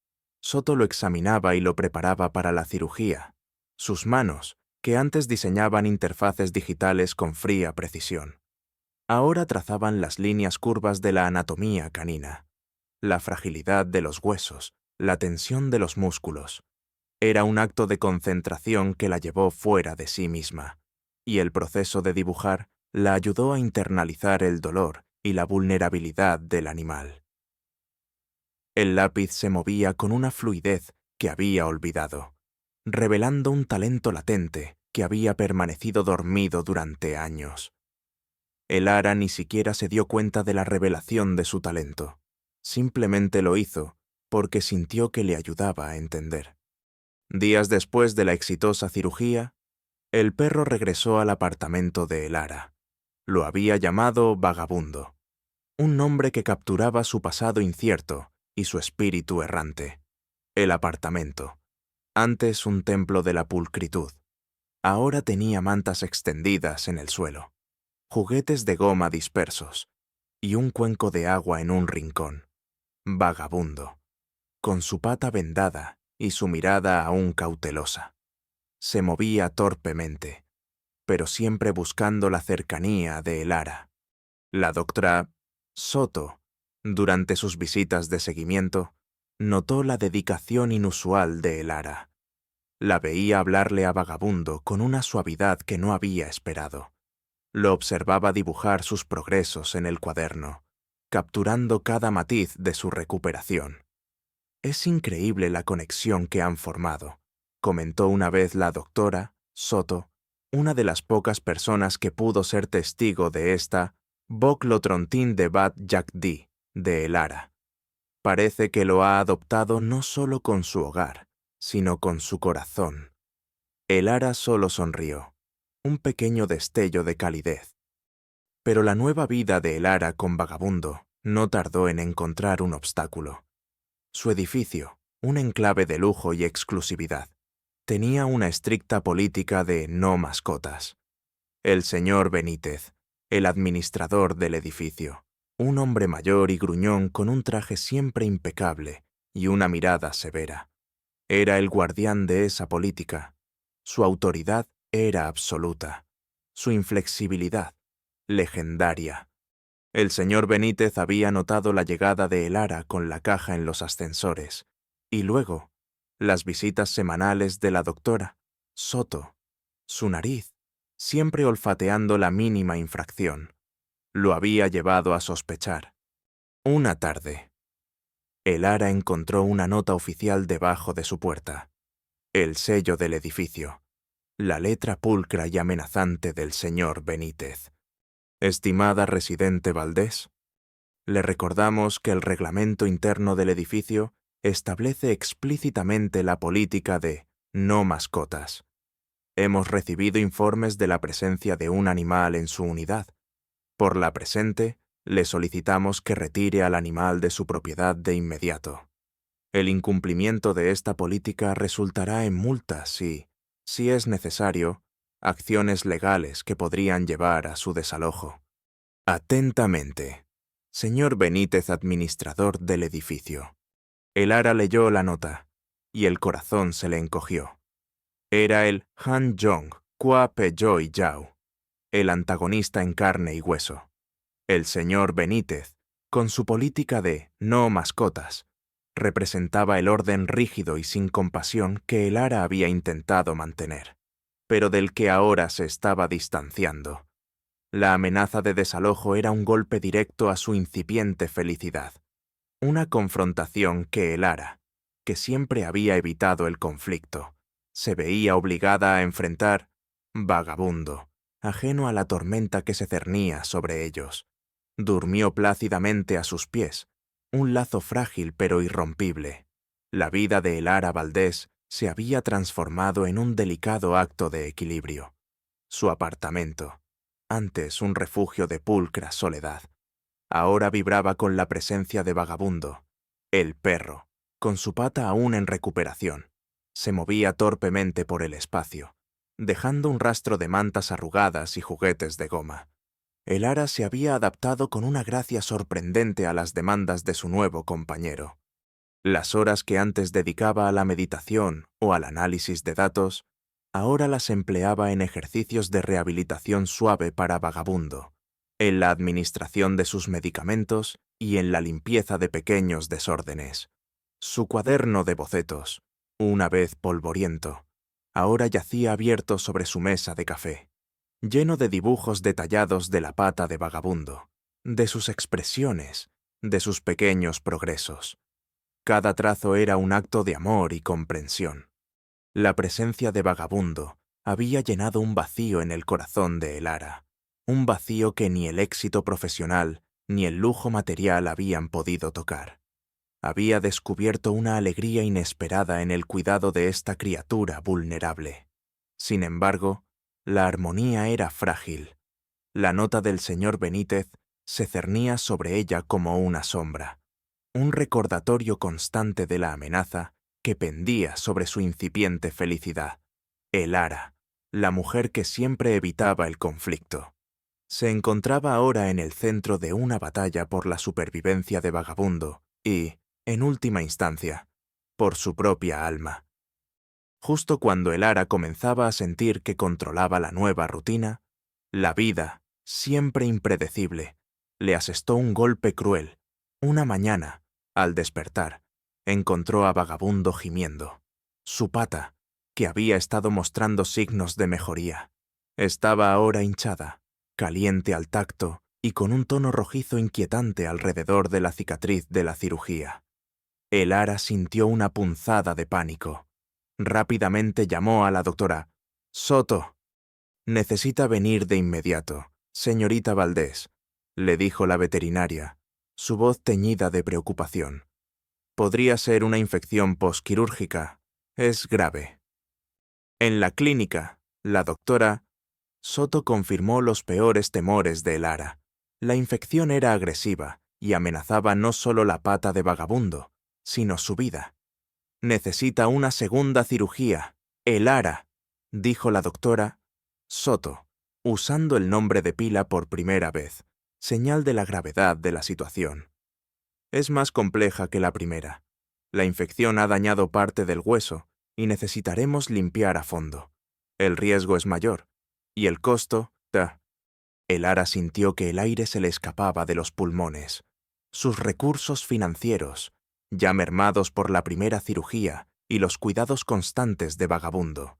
Soto lo examinaba y lo preparaba para la cirugía. Sus manos, que antes diseñaban interfaces digitales con fría precisión, ahora trazaban las líneas curvas de la anatomía canina, la fragilidad de los huesos, la tensión de los músculos. Era un acto de concentración que la llevó fuera de sí misma, y el proceso de dibujar la ayudó a internalizar el dolor y la vulnerabilidad del animal. El lápiz se movía con una fluidez que había olvidado, revelando un talento latente que había permanecido dormido durante años. El ara ni siquiera se dio cuenta de la revelación de su talento. Simplemente lo hizo porque sintió que le ayudaba a entender. Días después de la exitosa cirugía, el perro regresó al apartamento de el ara. Lo había llamado Vagabundo, un nombre que capturaba su pasado incierto y su espíritu errante. El apartamento, antes un templo de la pulcritud, ahora tenía mantas extendidas en el suelo, juguetes de goma dispersos y un cuenco de agua en un rincón. Vagabundo, con su pata vendada y su mirada aún cautelosa. Se movía torpemente, pero siempre buscando la cercanía de el ara. La doctora Soto, durante sus visitas de seguimiento, notó la dedicación inusual de el ara. La veía hablarle a Vagabundo con una suavidad que no había esperado. Lo observaba dibujar sus progresos en el cuaderno, capturando cada matiz de su recuperación. «Es increíble la conexión que han formado», comentó una vez la doctora Soto, una de las pocas personas que pudo ser testigo de esta Boclotrontin de Bad Jack D, de el ara. «Parece que lo ha adoptado no solo con su hogar, sino con su corazón». El ara solo sonrió, un pequeño destello de calidez. Pero la nueva vida de el ara con Vagabundo no tardó en encontrar un obstáculo. Su edificio, un enclave de lujo y exclusividad, tenía una estricta política de no mascotas. El señor Benítez, el administrador del edificio, un hombre mayor y gruñón con un traje siempre impecable y una mirada severa, era el guardián de esa política. Su autoridad era absoluta, su inflexibilidad, legendaria. El señor Benítez había notado la llegada de el ara con la caja en los ascensores, y luego las visitas semanales de la doctora Soto. Su nariz siempre olfateando la mínima infracción. Lo había llevado a sospechar. Una tarde, Elara encontró una nota oficial debajo de su puerta. El sello del edificio. La letra pulcra y amenazante del señor Benítez. Estimada residente Valdés, le recordamos que el reglamento interno del edificio establece explícitamente la política de no mascotas. Hemos recibido informes de la presencia de un animal en su unidad. Por la presente, le solicitamos que retire al animal de su propiedad de inmediato. El incumplimiento de esta política resultará en multas y, si es necesario, acciones legales que podrían llevar a su desalojo. Atentamente, señor Benítez, administrador del edificio. Elara leyó la nota, y el corazón se le encogió. Era el Han Jong Kwa Peyoy Yao, el antagonista en carne y hueso. El señor Benítez, con su política de no mascotas, representaba el orden rígido y sin compasión que Elara había intentado mantener, pero del que ahora se estaba distanciando. La amenaza de desalojo era un golpe directo a su incipiente felicidad. Una confrontación que Elara, que siempre había evitado el conflicto, se veía obligada a enfrentar, vagabundo, ajeno a la tormenta que se cernía sobre ellos. Durmió plácidamente a sus pies, un lazo frágil pero irrompible. La vida de Elara Valdés se había transformado en un delicado acto de equilibrio. Su apartamento, antes un refugio de pulcra soledad, ahora vibraba con la presencia de Vagabundo. El perro, con su pata aún en recuperación, se movía torpemente por el espacio, dejando un rastro de mantas arrugadas y juguetes de goma. Elara se había adaptado con una gracia sorprendente a las demandas de su nuevo compañero. Las horas que antes dedicaba a la meditación o al análisis de datos, ahora las empleaba en ejercicios de rehabilitación suave para Vagabundo, en la administración de sus medicamentos y en la limpieza de pequeños desórdenes. Su cuaderno de bocetos, una vez polvoriento, ahora yacía abierto sobre su mesa de café, lleno de dibujos detallados de la pata de Vagabundo, de sus expresiones, de sus pequeños progresos. Cada trazo era un acto de amor y comprensión. La presencia de Vagabundo había llenado un vacío en el corazón de Elara, un vacío que ni el éxito profesional ni el lujo material habían podido tocar. Había descubierto una alegría inesperada en el cuidado de esta criatura vulnerable. Sin embargo, la armonía era frágil. La nota del señor Benítez se cernía sobre ella como una sombra, un recordatorio constante de la amenaza que pendía sobre su incipiente felicidad. Elara, la mujer que siempre evitaba el conflicto, se encontraba ahora en el centro de una batalla por la supervivencia de Vagabundo y, en última instancia, por su propia alma. Justo cuando Elara comenzaba a sentir que controlaba la nueva rutina, la vida, siempre impredecible, le asestó un golpe cruel. Una mañana, al despertar, encontró a Vagabundo gimiendo. Su pata, que había estado mostrando signos de mejoría, estaba ahora hinchada, caliente al tacto y con un tono rojizo inquietante alrededor de la cicatriz de la cirugía. Elara sintió una punzada de pánico. Rápidamente llamó a la doctora. «Soto, necesita venir de inmediato, señorita Valdés», le dijo la veterinaria, su voz teñida de preocupación. «Podría ser una infección posquirúrgica. Es grave». En la clínica, la doctora Soto confirmó los peores temores de Elara. La infección era agresiva y amenazaba no solo la pata de Vagabundo, sino su vida. «Necesita una segunda cirugía, Elara», dijo la doctora Soto, usando el nombre de pila por primera vez, señal de la gravedad de la situación. «Es más compleja que la primera. La infección ha dañado parte del hueso y necesitaremos limpiar a fondo. El riesgo es mayor, y el costo, Elara sintió que el aire se le escapaba de los pulmones. Sus recursos financieros, ya mermados por la primera cirugía y los cuidados constantes de Vagabundo,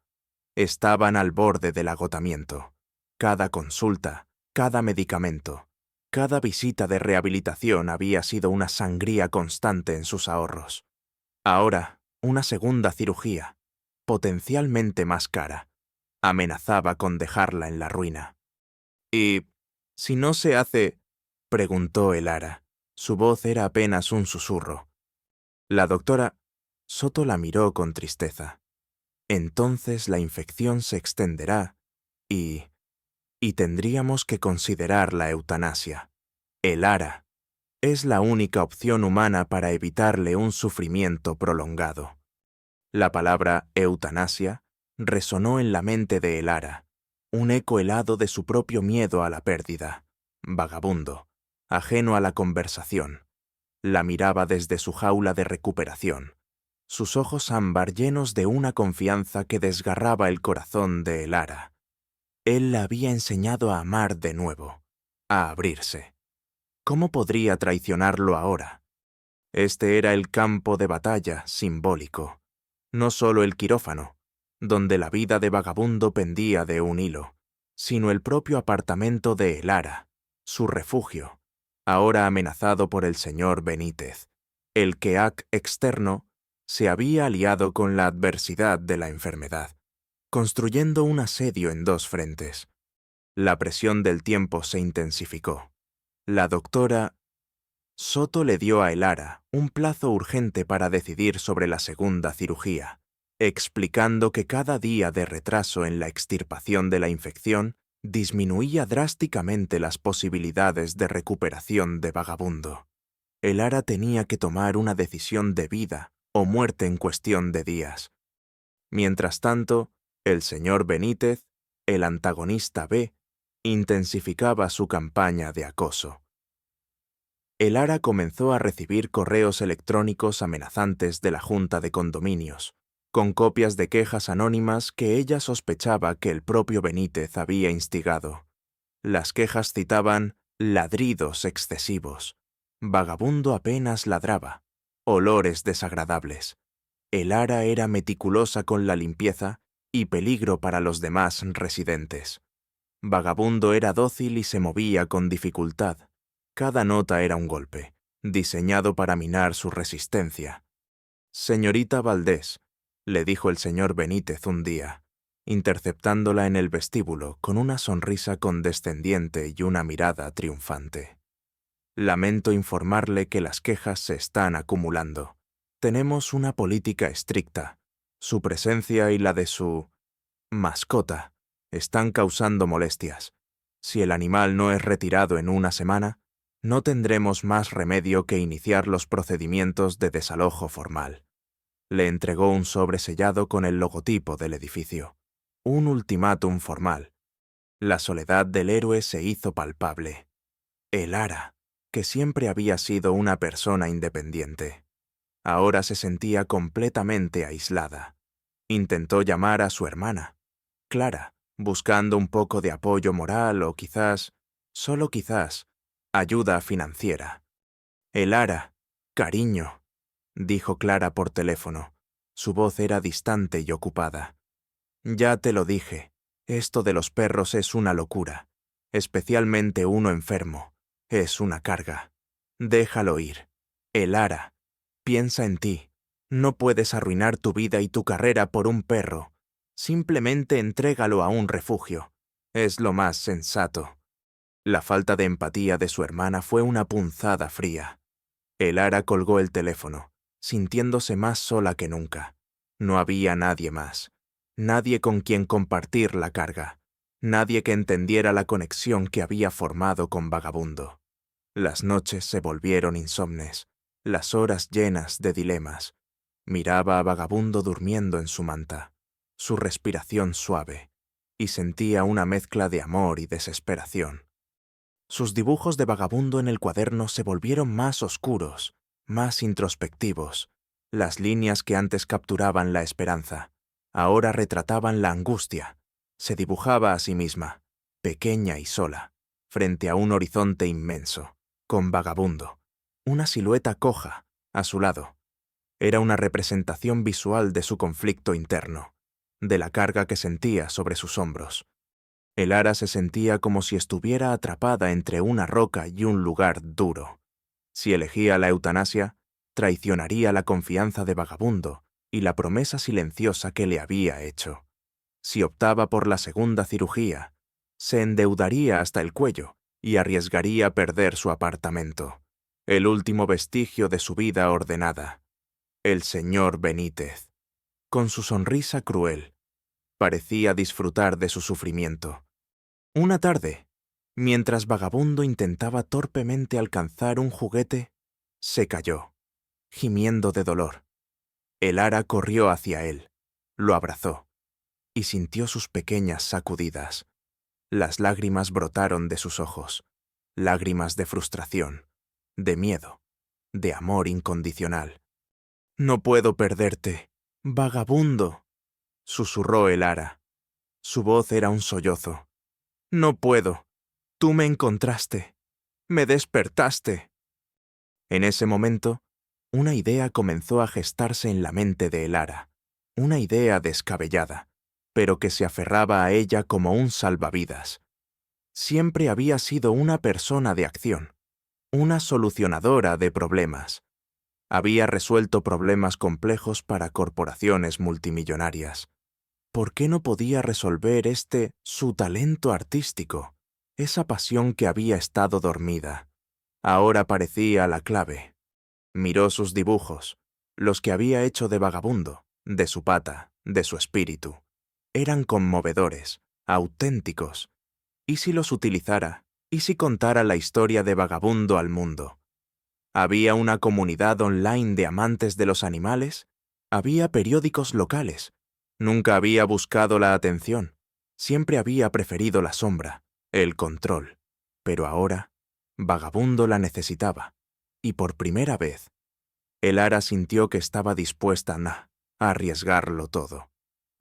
estaban al borde del agotamiento. Cada consulta, cada medicamento, cada visita de rehabilitación había sido una sangría constante en sus ahorros. Ahora, una segunda cirugía, potencialmente más cara, amenazaba con dejarla en la ruina. «¿Y si no se hace?», preguntó Elara. Su voz era apenas un susurro. La doctora Soto la miró con tristeza. «Entonces la infección se extenderá y tendríamos que considerar la eutanasia. Elara es la única opción humana para evitarle un sufrimiento prolongado». La palabra eutanasia resonó en la mente de Elara, un eco helado de su propio miedo a la pérdida. Vagabundo, ajeno a la conversación, la miraba desde su jaula de recuperación, sus ojos ámbar llenos de una confianza que desgarraba el corazón de Elara. Él la había enseñado a amar de nuevo, a abrirse. ¿Cómo podría traicionarlo ahora? Este era el campo de batalla simbólico, no solo el quirófano, donde la vida de Vagabundo pendía de un hilo, sino el propio apartamento de Elara, su refugio, ahora amenazado por el señor Benítez. El Keak externo se había aliado con la adversidad de la enfermedad, construyendo un asedio en dos frentes. La presión del tiempo se intensificó. La doctora Soto le dio a Elara un plazo urgente para decidir sobre la segunda cirugía, explicando que cada día de retraso en la extirpación de la infección disminuía drásticamente las posibilidades de recuperación de Vagabundo. Elara tenía que tomar una decisión de vida o muerte en cuestión de días. Mientras tanto, el señor Benítez, el antagonista B, intensificaba su campaña de acoso. Elara comenzó a recibir correos electrónicos amenazantes de la Junta de Condominios, con copias de quejas anónimas que ella sospechaba que el propio Benítez había instigado. Las quejas citaban ladridos excesivos. Vagabundo apenas ladraba. Olores desagradables. Elara era meticulosa con la limpieza y peligro para los demás residentes. Vagabundo era dócil y se movía con dificultad. Cada nota era un golpe, diseñado para minar su resistencia. «Señorita Valdés», le dijo el señor Benítez un día, interceptándola en el vestíbulo con una sonrisa condescendiente y una mirada triunfante. «Lamento informarle que las quejas se están acumulando. Tenemos una política estricta. Su presencia y la de su mascota están causando molestias. Si el animal no es retirado en una semana, no tendremos más remedio que iniciar los procedimientos de desalojo formal». Le entregó un sobre sellado con el logotipo del edificio. Un ultimátum formal. La soledad del héroe se hizo palpable. Elara, que siempre había sido una persona independiente, ahora se sentía completamente aislada. Intentó llamar a su hermana, Clara, buscando un poco de apoyo moral o quizás, solo quizás, ayuda financiera. «Elara, cariño», dijo Clara por teléfono. Su voz era distante y ocupada. «Ya te lo dije, esto de los perros es una locura, especialmente uno enfermo. Es una carga. Déjalo ir. Elara, piensa en ti. No puedes arruinar tu vida y tu carrera por un perro. Simplemente entrégalo a un refugio. Es lo más sensato». La falta de empatía de su hermana fue una punzada fría. Elara colgó el teléfono, sintiéndose más sola que nunca. No había nadie más, nadie con quien compartir la carga, nadie que entendiera la conexión que había formado con Vagabundo. Las noches se volvieron insomnes, las horas llenas de dilemas. Miraba a Vagabundo durmiendo en su manta, su respiración suave, y sentía una mezcla de amor y desesperación. Sus dibujos de Vagabundo en el cuaderno se volvieron más oscuros, más introspectivos. Las líneas que antes capturaban la esperanza, ahora retrataban la angustia. Se dibujaba a sí misma, pequeña y sola, frente a un horizonte inmenso, con Vagabundo, una silueta coja, a su lado. Era una representación visual de su conflicto interno, de la carga que sentía sobre sus hombros. El ara se sentía como si estuviera atrapada entre una roca y un lugar duro. Si elegía la eutanasia, traicionaría la confianza de Vagabundo y la promesa silenciosa que le había hecho. Si optaba por la segunda cirugía, se endeudaría hasta el cuello y arriesgaría perder su apartamento, el último vestigio de su vida ordenada. El señor Benítez, con su sonrisa cruel, parecía disfrutar de su sufrimiento. Una tarde, mientras Vagabundo intentaba torpemente alcanzar un juguete, se cayó, gimiendo de dolor. El ara corrió hacia él, lo abrazó y sintió sus pequeñas sacudidas. Las lágrimas brotaron de sus ojos, lágrimas de frustración, de miedo, de amor incondicional. «No puedo perderte, Vagabundo», susurró el ara. Su voz era un sollozo. «No puedo. Tú me encontraste. Me despertaste». En ese momento, una idea comenzó a gestarse en la mente de el ara, una idea descabellada, pero que se aferraba a ella como un salvavidas. Siempre había sido una persona de acción, una solucionadora de problemas. Había resuelto problemas complejos para corporaciones multimillonarias. ¿Por qué no podía resolver su talento artístico, esa pasión que había estado dormida? Ahora parecía la clave. Miró sus dibujos, los que había hecho de Vagabundo, de su pata, de su espíritu. Eran conmovedores, auténticos. ¿Y si los utilizara? ¿Y si contara la historia de Vagabundo al mundo? ¿Había una comunidad online de amantes de los animales? ¿Había periódicos locales? Nunca había buscado la atención. Siempre había preferido la sombra, el control. Pero ahora, Vagabundo la necesitaba. Y por primera vez, el ara sintió que estaba dispuesta a arriesgarlo todo.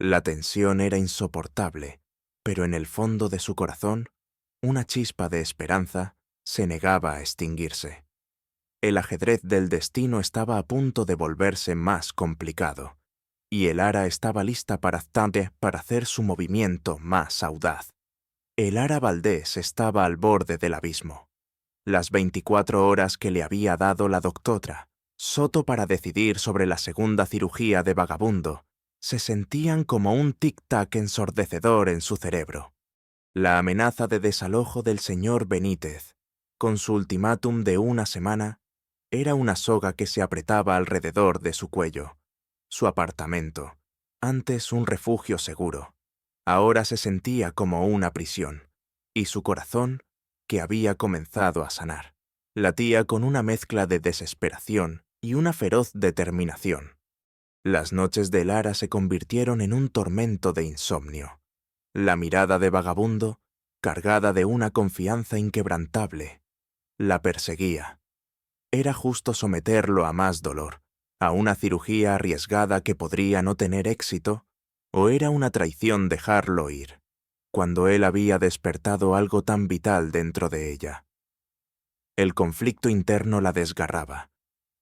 La tensión era insoportable, pero en el fondo de su corazón, una chispa de esperanza se negaba a extinguirse. El ajedrez del destino estaba a punto de volverse más complicado, y el ara estaba lista para hacer su movimiento más audaz. El ara Valdés estaba al borde del abismo. Las 24 horas que le había dado la doctora Soto para decidir sobre la segunda cirugía de Vagabundo se sentían como un tic-tac ensordecedor en su cerebro. La amenaza de desalojo del señor Benítez, con su ultimátum de una semana, era una soga que se apretaba alrededor de su cuello. Su apartamento, antes un refugio seguro, ahora se sentía como una prisión, y su corazón, que había comenzado a sanar, latía con una mezcla de desesperación y una feroz determinación. Las noches de Lara se convirtieron en un tormento de insomnio. La mirada de Vagabundo, cargada de una confianza inquebrantable, la perseguía. Era justo someterlo a más dolor, a una cirugía arriesgada que podría no tener éxito, o era una traición dejarlo ir, cuando él había despertado algo tan vital dentro de ella. El conflicto interno la desgarraba,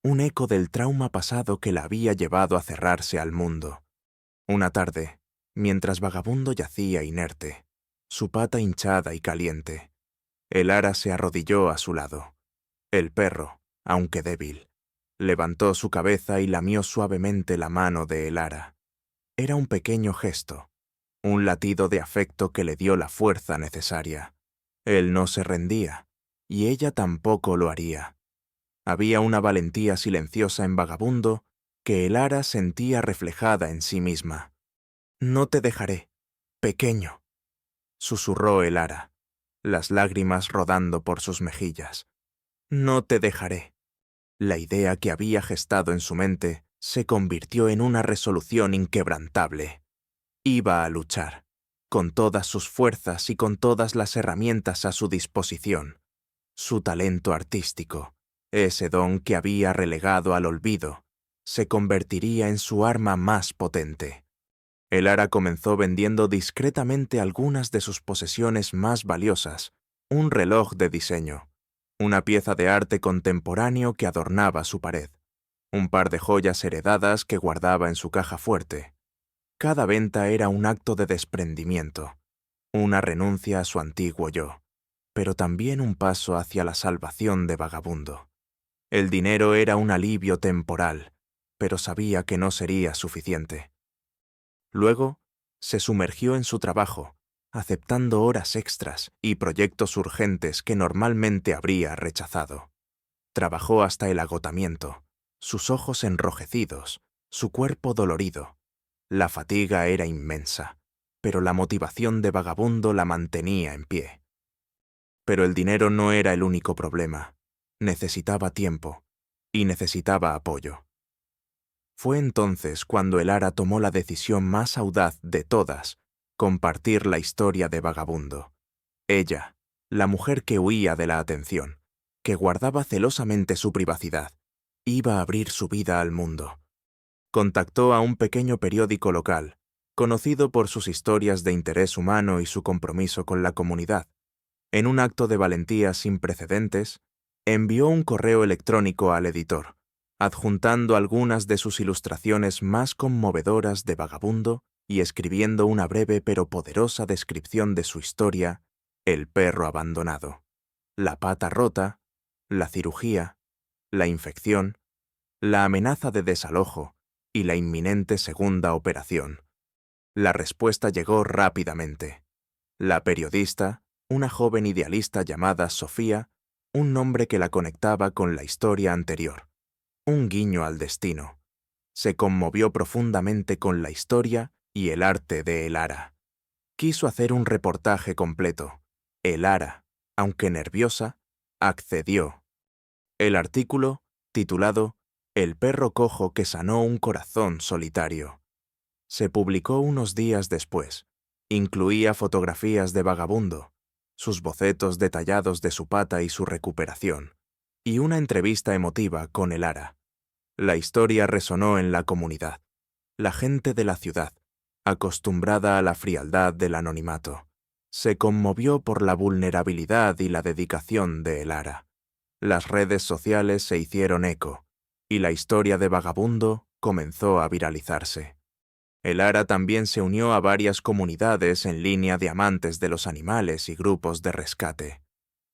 un eco del trauma pasado que la había llevado a cerrarse al mundo. Una tarde, mientras Vagabundo yacía inerte, su pata hinchada y caliente, el ara se arrodilló a su lado. El perro, aunque débil, levantó su cabeza y lamió suavemente la mano de el ara. Era un pequeño gesto, un latido de afecto que le dio la fuerza necesaria. Él no se rendía, y ella tampoco lo haría. Había una valentía silenciosa en Vagabundo que el ara sentía reflejada en sí misma. «No te dejaré, pequeño», susurró el ara, las lágrimas rodando por sus mejillas. «No te dejaré». La idea que había gestado en su mente se convirtió en una resolución inquebrantable. Iba a luchar, con todas sus fuerzas y con todas las herramientas a su disposición. Su talento artístico, ese don que había relegado al olvido, se convertiría en su arma más potente. El ara comenzó vendiendo discretamente algunas de sus posesiones más valiosas, un reloj de diseño, una pieza de arte contemporáneo que adornaba su pared, un par de joyas heredadas que guardaba en su caja fuerte. Cada venta era un acto de desprendimiento, una renuncia a su antiguo yo, pero también un paso hacia la salvación de Vagabundo. El dinero era un alivio temporal, pero sabía que no sería suficiente. Luego, se sumergió en su trabajo, aceptando horas extras y proyectos urgentes que normalmente habría rechazado. Trabajó hasta el agotamiento, sus ojos enrojecidos, su cuerpo dolorido. La fatiga era inmensa, pero la motivación de Vagabundo la mantenía en pie. Pero el dinero no era el único problema. Necesitaba tiempo y necesitaba apoyo. Fue entonces cuando Elara tomó la decisión más audaz de todas, compartir la historia de Vagabundo. Ella, la mujer que huía de la atención, que guardaba celosamente su privacidad, iba a abrir su vida al mundo. Contactó a un pequeño periódico local, conocido por sus historias de interés humano y su compromiso con la comunidad. En un acto de valentía sin precedentes, envió un correo electrónico al editor, adjuntando algunas de sus ilustraciones más conmovedoras de Vagabundo y escribiendo una breve pero poderosa descripción de su historia: el perro abandonado, la pata rota, la cirugía, la infección, la amenaza de desalojo y la inminente segunda operación. La respuesta llegó rápidamente. La periodista, una joven idealista llamada Sofía, un nombre que la conectaba con la historia anterior, un guiño al destino, se conmovió profundamente con la historia y el arte de Elara. Quiso hacer un reportaje completo. Elara, aunque nerviosa, accedió. El artículo, titulado El perro cojo que sanó un corazón solitario, se publicó unos días después. Incluía fotografías de Vagabundo, sus bocetos detallados de su pata y su recuperación, y una entrevista emotiva con Elara. La historia resonó en la comunidad. La gente de la ciudad, acostumbrada a la frialdad del anonimato, se conmovió por la vulnerabilidad y la dedicación de Elara. Las redes sociales se hicieron eco, y la historia de Vagabundo comenzó a viralizarse. Elara también se unió a varias comunidades en línea de amantes de los animales y grupos de rescate.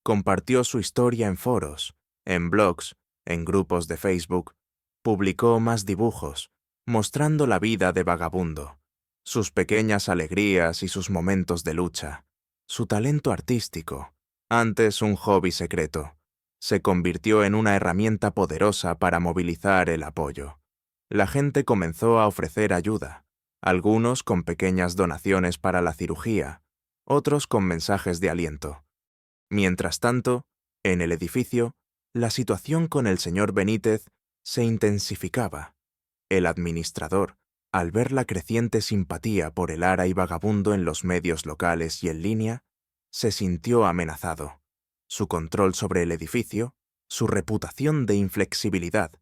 Compartió su historia en foros, en blogs, en grupos de Facebook. Publicó más dibujos, mostrando la vida de Vagabundo, sus pequeñas alegrías y sus momentos de lucha. Su talento artístico, antes un hobby secreto, se convirtió en una herramienta poderosa para movilizar el apoyo. La gente comenzó a ofrecer ayuda, algunos con pequeñas donaciones para la cirugía, otros con mensajes de aliento. Mientras tanto, en el edificio, la situación con el señor Benítez se intensificaba. El administrador, al ver la creciente simpatía por Elara y Vagabundo en los medios locales y en línea, se sintió amenazado. Su control sobre el edificio, su reputación de inflexibilidad,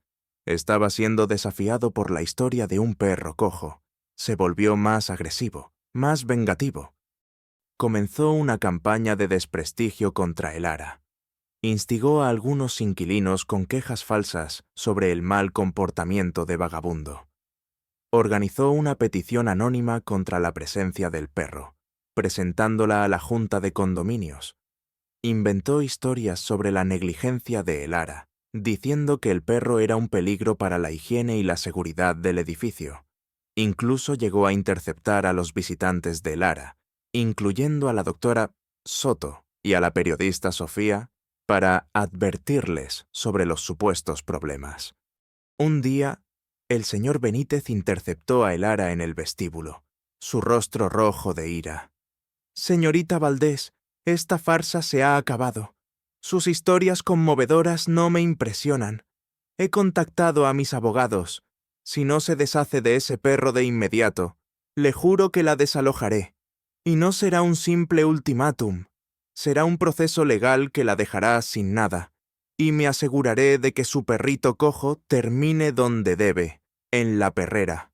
estaba siendo desafiado por la historia de un perro cojo. Se volvió más agresivo, más vengativo. Comenzó una campaña de desprestigio contra Elara. Instigó a algunos inquilinos con quejas falsas sobre el mal comportamiento de Vagabundo. Organizó una petición anónima contra la presencia del perro, presentándola a la junta de condominios. Inventó historias sobre la negligencia de Elara, diciendo que el perro era un peligro para la higiene y la seguridad del edificio. Incluso llegó a interceptar a los visitantes de Elara, incluyendo a la doctora Soto y a la periodista Sofía, para advertirles sobre los supuestos problemas. Un día, el señor Benítez interceptó a Elara en el vestíbulo, su rostro rojo de ira. «Señorita Valdés, esta farsa se ha acabado. Sus historias conmovedoras no me impresionan. He contactado a mis abogados. Si no se deshace de ese perro de inmediato, le juro que la desalojaré. Y no será un simple ultimátum. Será un proceso legal que la dejará sin nada. Y me aseguraré de que su perrito cojo termine donde debe, en la perrera».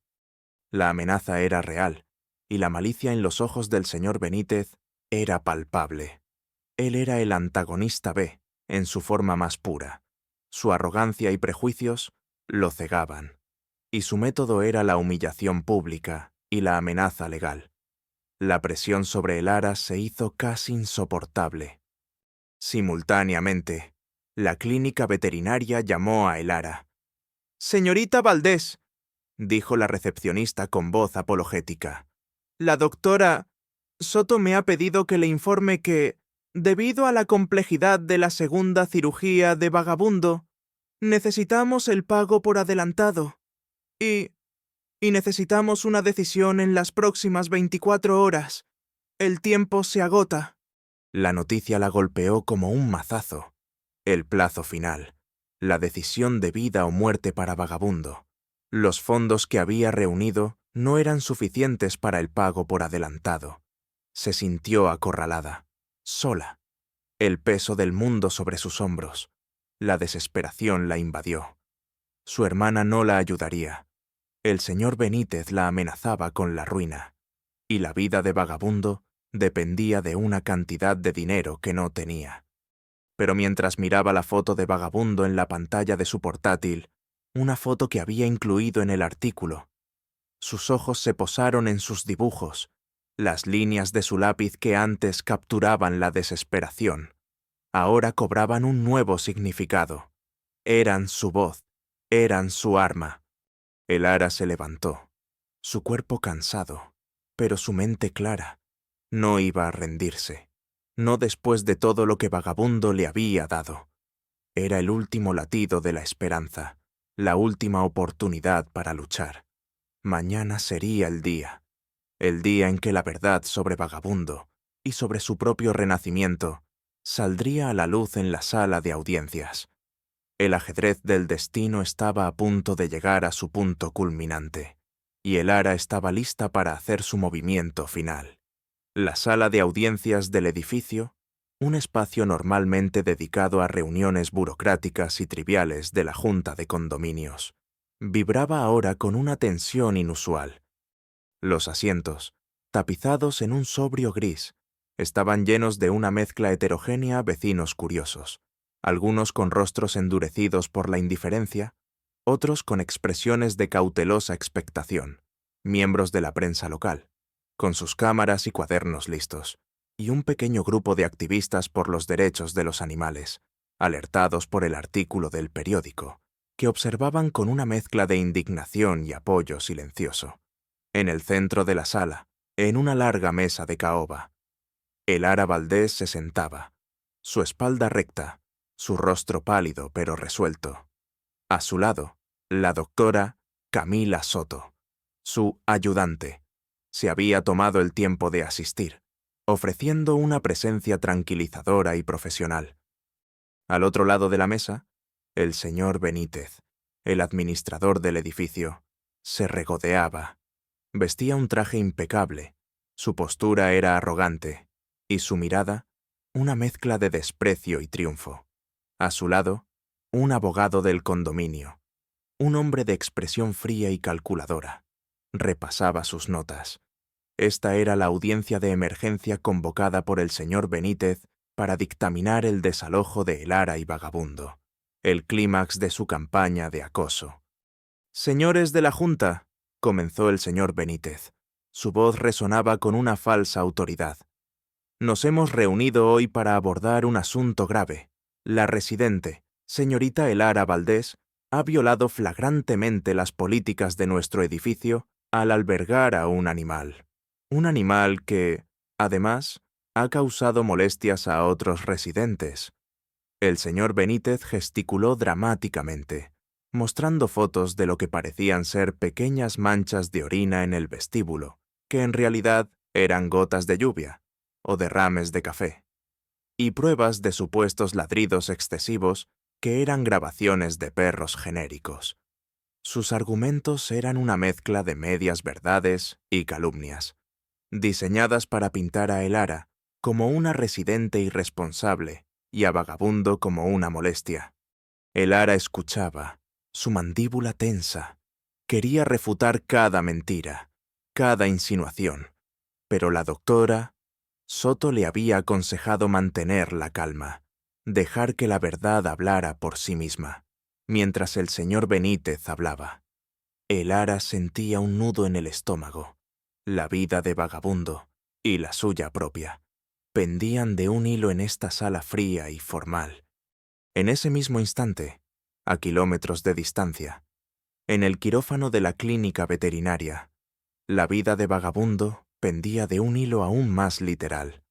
La amenaza era real, y la malicia en los ojos del señor Benítez era palpable. Él era el antagonista B, en su forma más pura. Su arrogancia y prejuicios lo cegaban, y su método era la humillación pública y la amenaza legal. La presión sobre el Lara se hizo casi insoportable. Simultáneamente, la clínica veterinaria llamó a el Lara. «Señorita Valdés», dijo la recepcionista con voz apologética. «La doctora Soto me ha pedido que le informe que, debido a la complejidad de la segunda cirugía de Vagabundo, necesitamos el pago por adelantado. Y necesitamos una decisión en las próximas 24 horas. El tiempo se agota». La noticia la golpeó como un mazazo. El plazo final. La decisión de vida o muerte para Vagabundo. Los fondos que había reunido no eran suficientes para el pago por adelantado. Se sintió acorralada, sola. El peso del mundo sobre sus hombros. La desesperación la invadió. Su hermana no la ayudaría. El señor Benítez la amenazaba con la ruina. Y la vida de Vagabundo dependía de una cantidad de dinero que no tenía. Pero mientras miraba la foto de Vagabundo en la pantalla de su portátil, una foto que había incluido en el artículo, sus ojos se posaron en sus dibujos, las líneas de su lápiz que antes capturaban la desesperación, ahora cobraban un nuevo significado. Eran su voz, eran su arma. El Lara se levantó, su cuerpo cansado, pero su mente clara. No iba a rendirse, no después de todo lo que Vagabundo le había dado. Era el último latido de la esperanza, la última oportunidad para luchar. Mañana sería el día en que la verdad sobre Vagabundo y sobre su propio renacimiento saldría a la luz en la sala de audiencias. El ajedrez del destino estaba a punto de llegar a su punto culminante, y el Lara estaba lista para hacer su movimiento final. La sala de audiencias del edificio, un espacio normalmente dedicado a reuniones burocráticas y triviales de la Junta de Condominios, vibraba ahora con una tensión inusual. Los asientos, tapizados en un sobrio gris, estaban llenos de una mezcla heterogénea vecinos curiosos, algunos con rostros endurecidos por la indiferencia, otros con expresiones de cautelosa expectación, miembros de la prensa local, con sus cámaras y cuadernos listos, y un pequeño grupo de activistas por los derechos de los animales, alertados por el artículo del periódico, que observaban con una mezcla de indignación y apoyo silencioso. En el centro de la sala, en una larga mesa de caoba, el Lara Valdés se sentaba, su espalda recta, su rostro pálido pero resuelto. A su lado, la doctora Camila Soto, su ayudante, se había tomado el tiempo de asistir, ofreciendo una presencia tranquilizadora y profesional. Al otro lado de la mesa, el señor Benítez, el administrador del edificio, se regodeaba. Vestía un traje impecable, su postura era arrogante, y su mirada, una mezcla de desprecio y triunfo. A su lado, un abogado del condominio, un hombre de expresión fría y calculadora. Repasaba sus notas. Esta era la audiencia de emergencia convocada por el señor Benítez para dictaminar el desalojo de el Lara y Vagabundo, el clímax de su campaña de acoso. «Señores de la Junta», comenzó el señor Benítez. Su voz resonaba con una falsa autoridad. «Nos hemos reunido hoy para abordar un asunto grave. La residente, señorita el Lara Valdés, ha violado flagrantemente las políticas de nuestro edificio al albergar a un animal. Un animal que, además, ha causado molestias a otros residentes». El señor Benítez gesticuló dramáticamente, mostrando fotos de lo que parecían ser pequeñas manchas de orina en el vestíbulo, que en realidad eran gotas de lluvia o derrames de café, y pruebas de supuestos ladridos excesivos que eran grabaciones de perros genéricos. Sus argumentos eran una mezcla de medias verdades y calumnias, diseñadas para pintar a el Lara como una residente irresponsable y a Vagabundo como una molestia. El Lara escuchaba, su mandíbula tensa. Quería refutar cada mentira, cada insinuación, pero la doctora Soto le había aconsejado mantener la calma, dejar que la verdad hablara por sí misma, mientras el señor Benítez hablaba. El Lara sentía un nudo en el estómago. La vida de Vagabundo, y la suya propia, pendían de un hilo en esta sala fría y formal. En ese mismo instante, a kilómetros de distancia, en el quirófano de la clínica veterinaria, la vida de Vagabundo pendía de un hilo aún más literal.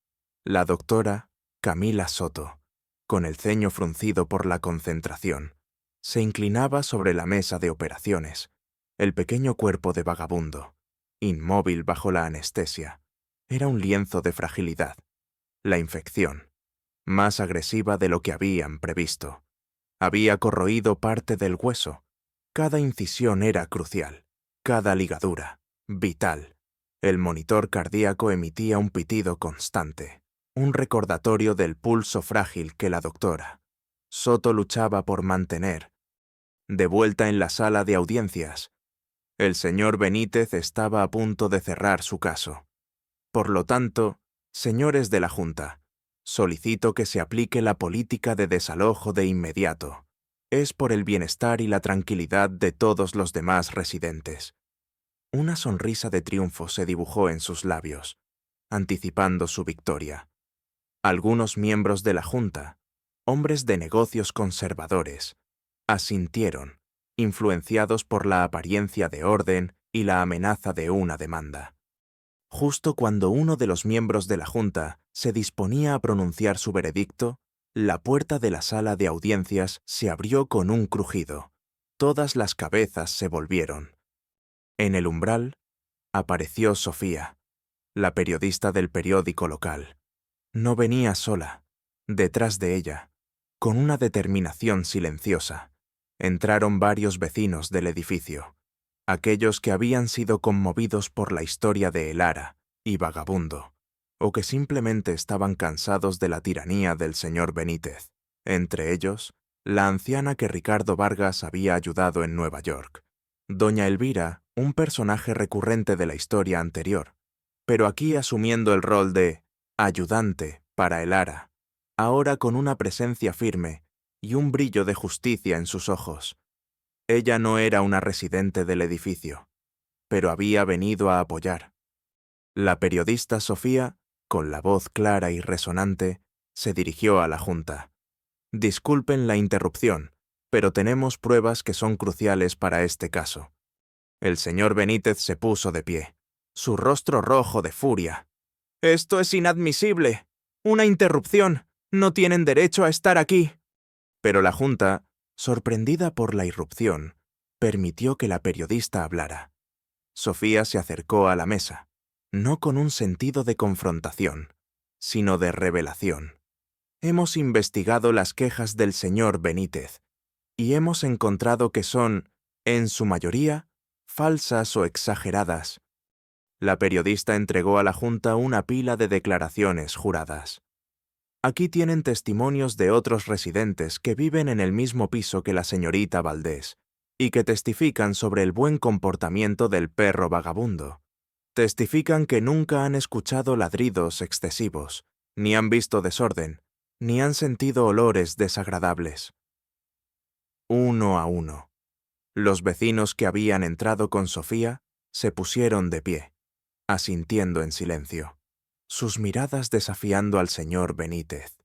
La doctora Camila Soto, con el ceño fruncido por la concentración, se inclinaba sobre la mesa de operaciones. El pequeño cuerpo de Vagabundo, inmóvil bajo la anestesia, era un lienzo de fragilidad. La infección, más agresiva de lo que habían previsto, había corroído parte del hueso. Cada incisión era crucial, cada ligadura, vital. El monitor cardíaco emitía un pitido constante, un recordatorio del pulso frágil que la doctora Soto luchaba por mantener. De vuelta en la sala de audiencias, el señor Benítez estaba a punto de cerrar su caso. Por lo tanto, señores de la Junta, solicito que se aplique la política de desalojo de inmediato. Es por el bienestar y la tranquilidad de todos los demás residentes. Una sonrisa de triunfo se dibujó en sus labios, anticipando su victoria. Algunos miembros de la Junta, hombres de negocios conservadores, asintieron, influenciados por la apariencia de orden y la amenaza de una demanda. Justo cuando uno de los miembros de la Junta se disponía a pronunciar su veredicto, la puerta de la sala de audiencias se abrió con un crujido. Todas las cabezas se volvieron. En el umbral apareció Sofía, la periodista del periódico local. No venía sola. Detrás de ella, con una determinación silenciosa, entraron varios vecinos del edificio, aquellos que habían sido conmovidos por la historia de Elara y Vagabundo, o que simplemente estaban cansados de la tiranía del señor Benítez, entre ellos, la anciana que Ricardo Vargas había ayudado en Nueva York, doña Elvira, un personaje recurrente de la historia anterior, pero aquí asumiendo el rol de ayudante para Elara, ahora con una presencia firme y un brillo de justicia en sus ojos. Ella no era una residente del edificio, pero había venido a apoyar. La periodista Sofía, con la voz clara y resonante, se dirigió a la Junta. Disculpen la interrupción, pero tenemos pruebas que son cruciales para este caso. El señor Benítez se puso de pie, su rostro rojo de furia. «¡Esto es inadmisible! ¡Una interrupción! ¡No tienen derecho a estar aquí!» Pero la Junta, sorprendida por la irrupción, permitió que la periodista hablara. Sofía se acercó a la mesa, no con un sentido de confrontación, sino de revelación. Hemos investigado las quejas del señor Benítez y hemos encontrado que son, en su mayoría, falsas o exageradas. La periodista entregó a la Junta una pila de declaraciones juradas. Aquí tienen testimonios de otros residentes que viven en el mismo piso que la señorita Valdés y que testifican sobre el buen comportamiento del perro Vagabundo. Testifican que nunca han escuchado ladridos excesivos, ni han visto desorden, ni han sentido olores desagradables. Uno a uno, los vecinos que habían entrado con Sofía se pusieron de pie, asintiendo en silencio, sus miradas desafiando al señor Benítez.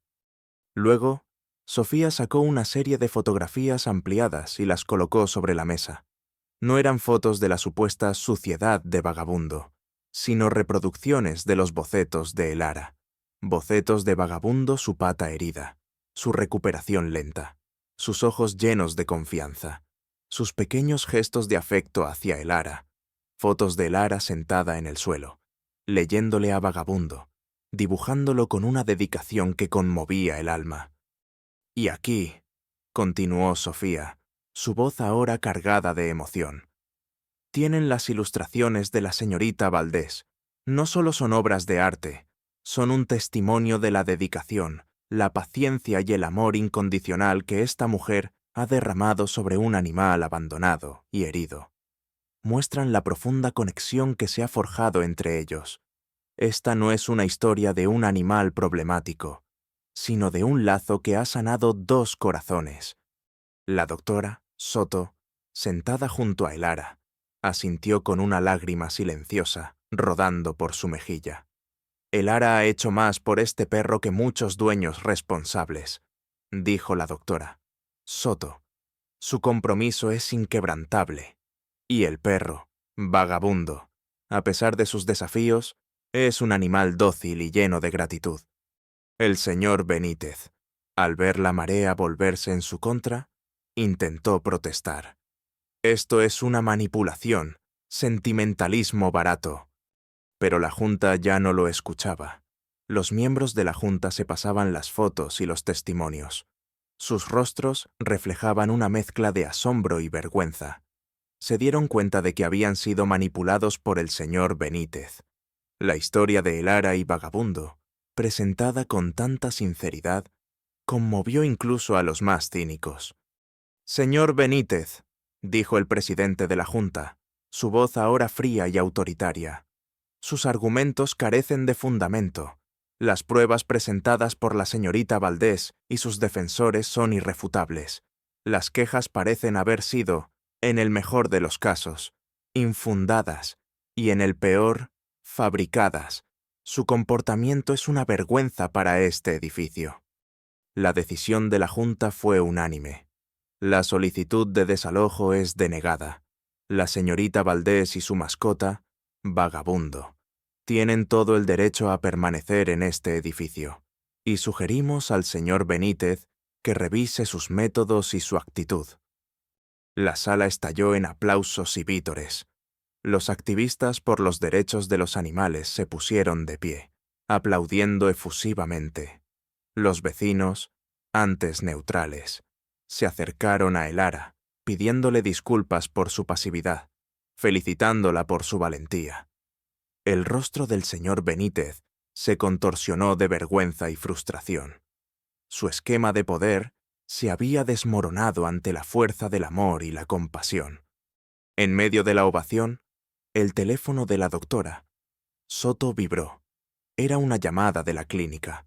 Luego, Sofía sacó una serie de fotografías ampliadas y las colocó sobre la mesa. No eran fotos de la supuesta suciedad de Vagabundo, sino reproducciones de los bocetos de Elara. Bocetos de Vagabundo, su pata herida, su recuperación lenta, sus ojos llenos de confianza, sus pequeños gestos de afecto hacia Elara. Fotos de Elara sentada en el suelo, leyéndole a Vagabundo, dibujándolo con una dedicación que conmovía el alma. Y aquí, continuó Sofía, su voz ahora cargada de emoción, tienen las ilustraciones de la señorita Valdés. No solo son obras de arte, son un testimonio de la dedicación, la paciencia y el amor incondicional que esta mujer ha derramado sobre un animal abandonado y herido. Muestran la profunda conexión que se ha forjado entre ellos. Esta no es una historia de un animal problemático, sino de un lazo que ha sanado dos corazones. La doctora Soto, sentada junto a Elara, asintió con una lágrima silenciosa rodando por su mejilla. El Ara ha hecho más por este perro que muchos dueños responsables, dijo la doctora. Soto, su compromiso es inquebrantable. Y el perro, vagabundo, a pesar de sus desafíos, es un animal dócil y lleno de gratitud. El señor Benítez, al ver la marea volverse en su contra, intentó protestar. Esto es una manipulación, sentimentalismo barato. Pero la Junta ya no lo escuchaba. Los miembros de la Junta se pasaban las fotos y los testimonios. Sus rostros reflejaban una mezcla de asombro y vergüenza. Se dieron cuenta de que habían sido manipulados por el señor Benítez. La historia de El Ara y Vagabundo, presentada con tanta sinceridad, conmovió incluso a los más cínicos. «Señor Benítez», dijo el presidente de la Junta, su voz ahora fría y autoritaria. «Sus argumentos carecen de fundamento. Las pruebas presentadas por la señorita Valdés y sus defensores son irrefutables. Las quejas parecen haber sido, en el mejor de los casos, infundadas y en el peor, fabricadas. Su comportamiento es una vergüenza para este edificio». La decisión de la Junta fue unánime. La solicitud de desalojo es denegada. La señorita Valdés y su mascota, Vagabundo, tienen todo el derecho a permanecer en este edificio, y sugerimos al señor Benítez que revise sus métodos y su actitud. La sala estalló en aplausos y vítores. Los activistas por los derechos de los animales se pusieron de pie, aplaudiendo efusivamente. Los vecinos, antes neutrales, se acercaron a El Ara, pidiéndole disculpas por su pasividad, felicitándola por su valentía. El rostro del señor Benítez se contorsionó de vergüenza y frustración. Su esquema de poder se había desmoronado ante la fuerza del amor y la compasión. En medio de la ovación, el teléfono de la doctora Soto vibró. Era una llamada de la clínica.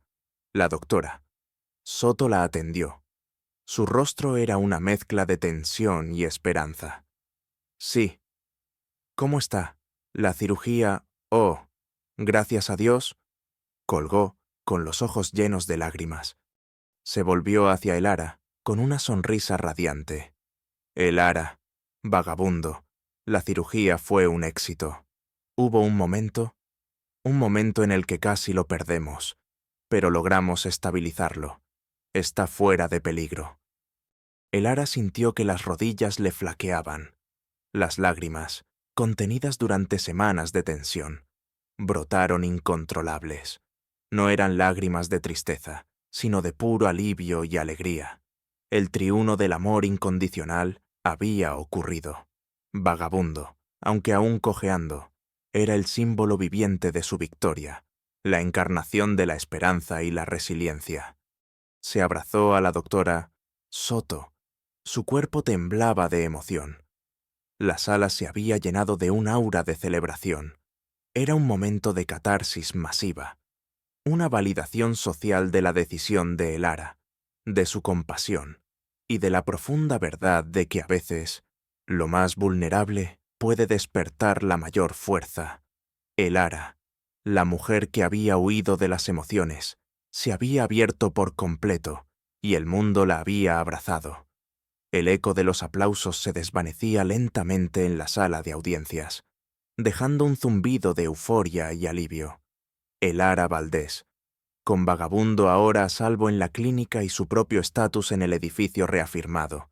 La doctora Soto la atendió. Su rostro era una mezcla de tensión y esperanza. «Sí. ¿Cómo está? La cirugía...» «Oh, gracias a Dios», colgó, con los ojos llenos de lágrimas. Se volvió hacia El Ara, con una sonrisa radiante. «El Ara, Vagabundo, la cirugía fue un éxito. Hubo un momento en el que casi lo perdemos, pero logramos estabilizarlo. Está fuera de peligro». El Ara sintió que las rodillas le flaqueaban. Las lágrimas, contenidas durante semanas de tensión, brotaron incontrolables. No eran lágrimas de tristeza, sino de puro alivio y alegría. El triuno del amor incondicional había ocurrido. Vagabundo, aunque aún cojeando, era el símbolo viviente de su victoria, la encarnación de la esperanza y la resiliencia. Se abrazó a la doctora Soto. Su cuerpo temblaba de emoción. La sala se había llenado de un aura de celebración. Era un momento de catarsis masiva, una validación social de la decisión de El Ara, de su compasión y de la profunda verdad de que a veces lo más vulnerable puede despertar la mayor fuerza. El Ara, la mujer que había huido de las emociones, se había abierto por completo y el mundo la había abrazado. El eco de los aplausos se desvanecía lentamente en la sala de audiencias, dejando un zumbido de euforia y alivio. El Ara Valdés, con Vagabundo ahora a salvo en la clínica y su propio estatus en el edificio reafirmado,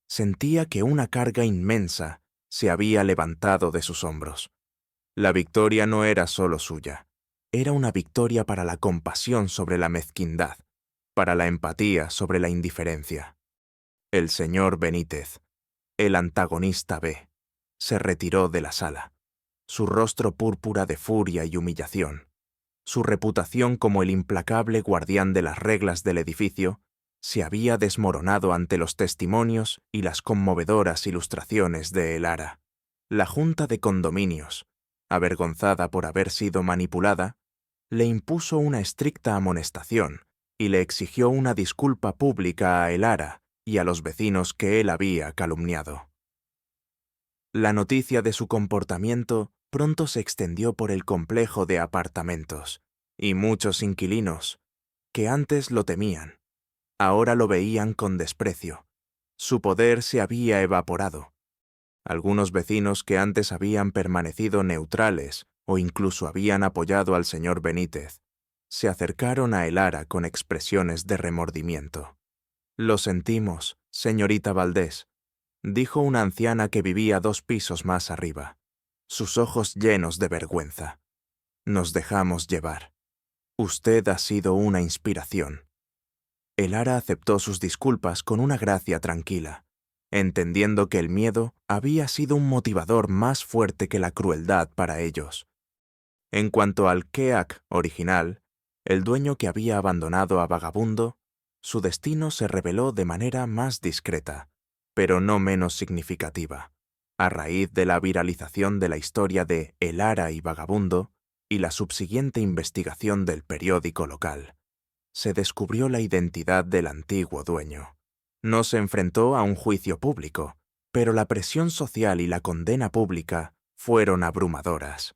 sentía que una carga inmensa se había levantado de sus hombros. La victoria no era solo suya, era una victoria para la compasión sobre la mezquindad, para la empatía sobre la indiferencia. El señor Benítez, el antagonista B, se retiró de la sala, su rostro púrpura de furia y humillación. Su reputación como el implacable guardián de las reglas del edificio se había desmoronado ante los testimonios y las conmovedoras ilustraciones de El Ara. La Junta de Condominios, avergonzada por haber sido manipulada, le impuso una estricta amonestación y le exigió una disculpa pública a El Ara y a los vecinos que él había calumniado. La noticia de su comportamiento pronto se extendió por el complejo de apartamentos, y muchos inquilinos, que antes lo temían, ahora lo veían con desprecio. Su poder se había evaporado. Algunos vecinos que antes habían permanecido neutrales o incluso habían apoyado al señor Benítez, se acercaron a Elara con expresiones de remordimiento. «Lo sentimos, señorita Valdés», dijo una anciana que vivía 2 pisos más arriba, sus ojos llenos de vergüenza. «Nos dejamos llevar. Usted ha sido una inspiración». Elara aceptó sus disculpas con una gracia tranquila, entendiendo que el miedo había sido un motivador más fuerte que la crueldad para ellos. En cuanto al Keak original, el dueño que había abandonado a Vagabundo, su destino se reveló de manera más discreta, pero no menos significativa, a raíz de la viralización de la historia de Elara y Vagabundo y la subsiguiente investigación del periódico local. Se descubrió la identidad del antiguo dueño. No se enfrentó a un juicio público, pero la presión social y la condena pública fueron abrumadoras.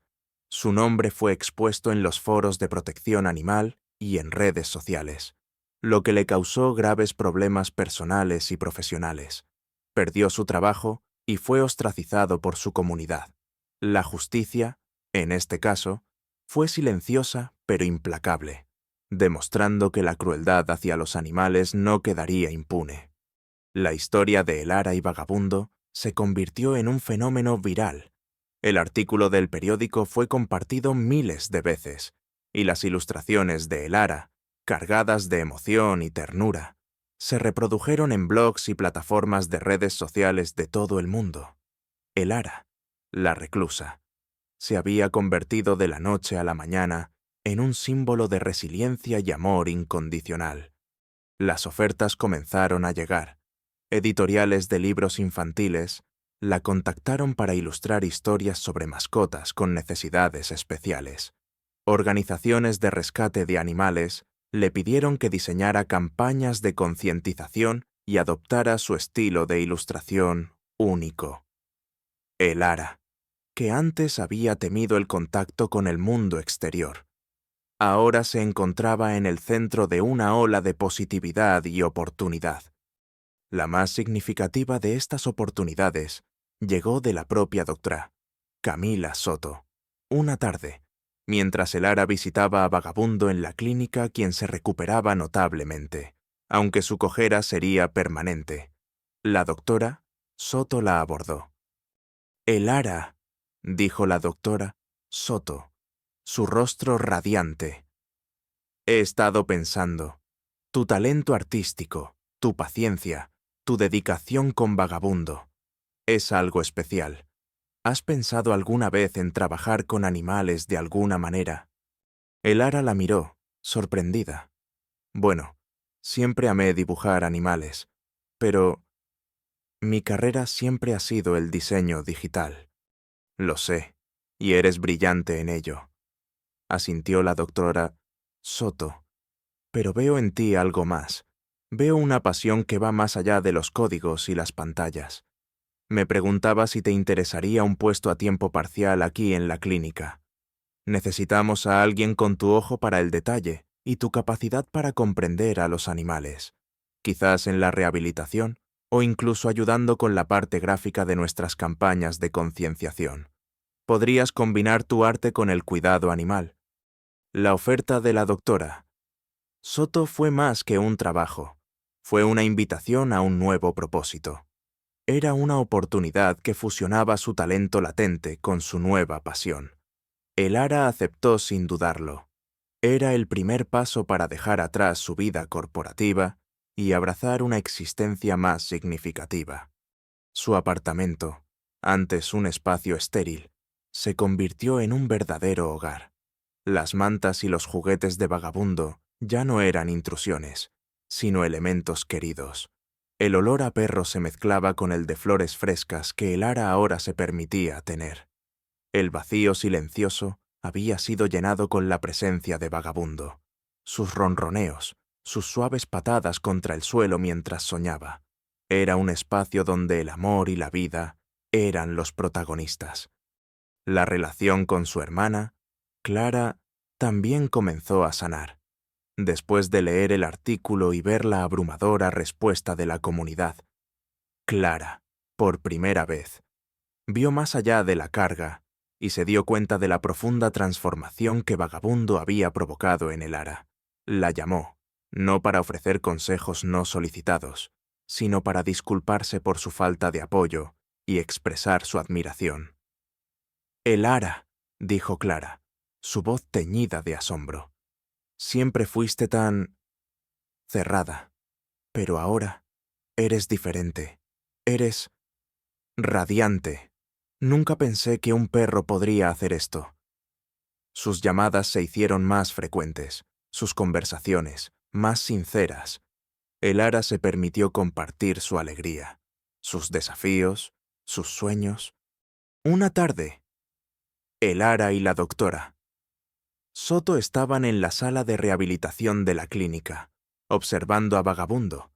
Su nombre fue expuesto en los foros de protección animal y en redes sociales, lo que le causó graves problemas personales y profesionales. Perdió su trabajo y fue ostracizado por su comunidad. La justicia, en este caso, fue silenciosa pero implacable, demostrando que la crueldad hacia los animales no quedaría impune. La historia de Elara y Vagabundo se convirtió en un fenómeno viral. El artículo del periódico fue compartido miles de veces, y las ilustraciones de Elara, cargadas de emoción y ternura, se reprodujeron en blogs y plataformas de redes sociales de todo el mundo. Elara, la reclusa, se había convertido de la noche a la mañana en un símbolo de resiliencia y amor incondicional. Las ofertas comenzaron a llegar. Editoriales de libros infantiles la contactaron para ilustrar historias sobre mascotas con necesidades especiales. Organizaciones de rescate de animales le pidieron que diseñara campañas de concientización y adoptara su estilo de ilustración único. Elara, que antes había temido el contacto con el mundo exterior, ahora se encontraba en el centro de una ola de positividad y oportunidad. La más significativa de estas oportunidades llegó de la propia doctora, Camila Soto. Una tarde, mientras Elara visitaba a Vagabundo en la clínica, quien se recuperaba notablemente, aunque su cojera sería permanente, la doctora Soto la abordó. «Elara», dijo la doctora Soto, su rostro radiante. «He estado pensando, tu talento artístico, tu paciencia, tu dedicación con Vagabundo, es algo especial. ¿Has pensado alguna vez en trabajar con animales de alguna manera?» Elara la miró, sorprendida. «Bueno, siempre amé dibujar animales, pero mi carrera siempre ha sido el diseño digital». «Lo sé, y eres brillante en ello», asintió la doctora Soto. «Pero veo en ti algo más. Veo una pasión que va más allá de los códigos y las pantallas. Me preguntaba si te interesaría un puesto a tiempo parcial aquí en la clínica. Necesitamos a alguien con tu ojo para el detalle y tu capacidad para comprender a los animales, quizás en la rehabilitación o incluso ayudando con la parte gráfica de nuestras campañas de concienciación. Podrías combinar tu arte con el cuidado animal». La oferta de la doctora Soto fue más que un trabajo, fue una invitación a un nuevo propósito. Era una oportunidad que fusionaba su talento latente con su nueva pasión. Elara aceptó sin dudarlo. Era el primer paso para dejar atrás su vida corporativa y abrazar una existencia más significativa. Su apartamento, antes un espacio estéril, se convirtió en un verdadero hogar. Las mantas y los juguetes de Vagabundo ya no eran intrusiones, sino elementos queridos. El olor a perro se mezclaba con el de flores frescas que Elara ahora se permitía tener. El vacío silencioso había sido llenado con la presencia de Vagabundo, sus ronroneos, sus suaves patadas contra el suelo mientras soñaba. Era un espacio donde el amor y la vida eran los protagonistas. La relación con su hermana, Clara, también comenzó a sanar, después de leer el artículo y ver la abrumadora respuesta de la comunidad. Clara, por primera vez, vio más allá de la carga y se dio cuenta de la profunda transformación que Vagabundo había provocado en Elara. La llamó, no para ofrecer consejos no solicitados, sino para disculparse por su falta de apoyo y expresar su admiración. «Elara», dijo Clara, su voz teñida de asombro. «Siempre fuiste tan cerrada, pero ahora eres diferente. Eres radiante. Nunca pensé que un perro podría hacer esto». Sus llamadas se hicieron más frecuentes, sus conversaciones más sinceras. Elara se permitió compartir su alegría, sus desafíos, sus sueños. Una tarde, Elara y la doctora Soto estaban en la sala de rehabilitación de la clínica, observando a Vagabundo.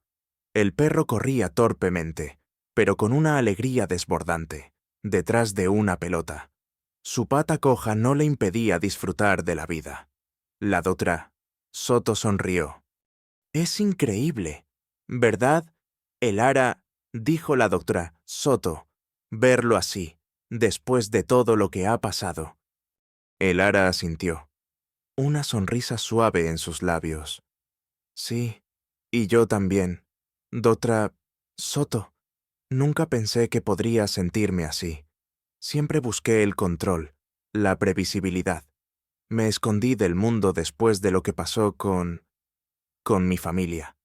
El perro corría torpemente, pero con una alegría desbordante, detrás de una pelota. Su pata coja no le impedía disfrutar de la vida. La doctora Soto sonrió. «Es increíble, ¿verdad, Elara?», dijo la doctora Soto, «verlo así, después de todo lo que ha pasado». Elara asintió, una sonrisa suave en sus labios. «Sí, y yo también, doctora Soto. Nunca pensé que podría sentirme así. Siempre busqué el control, la previsibilidad. Me escondí del mundo después de lo que pasó con mi familia».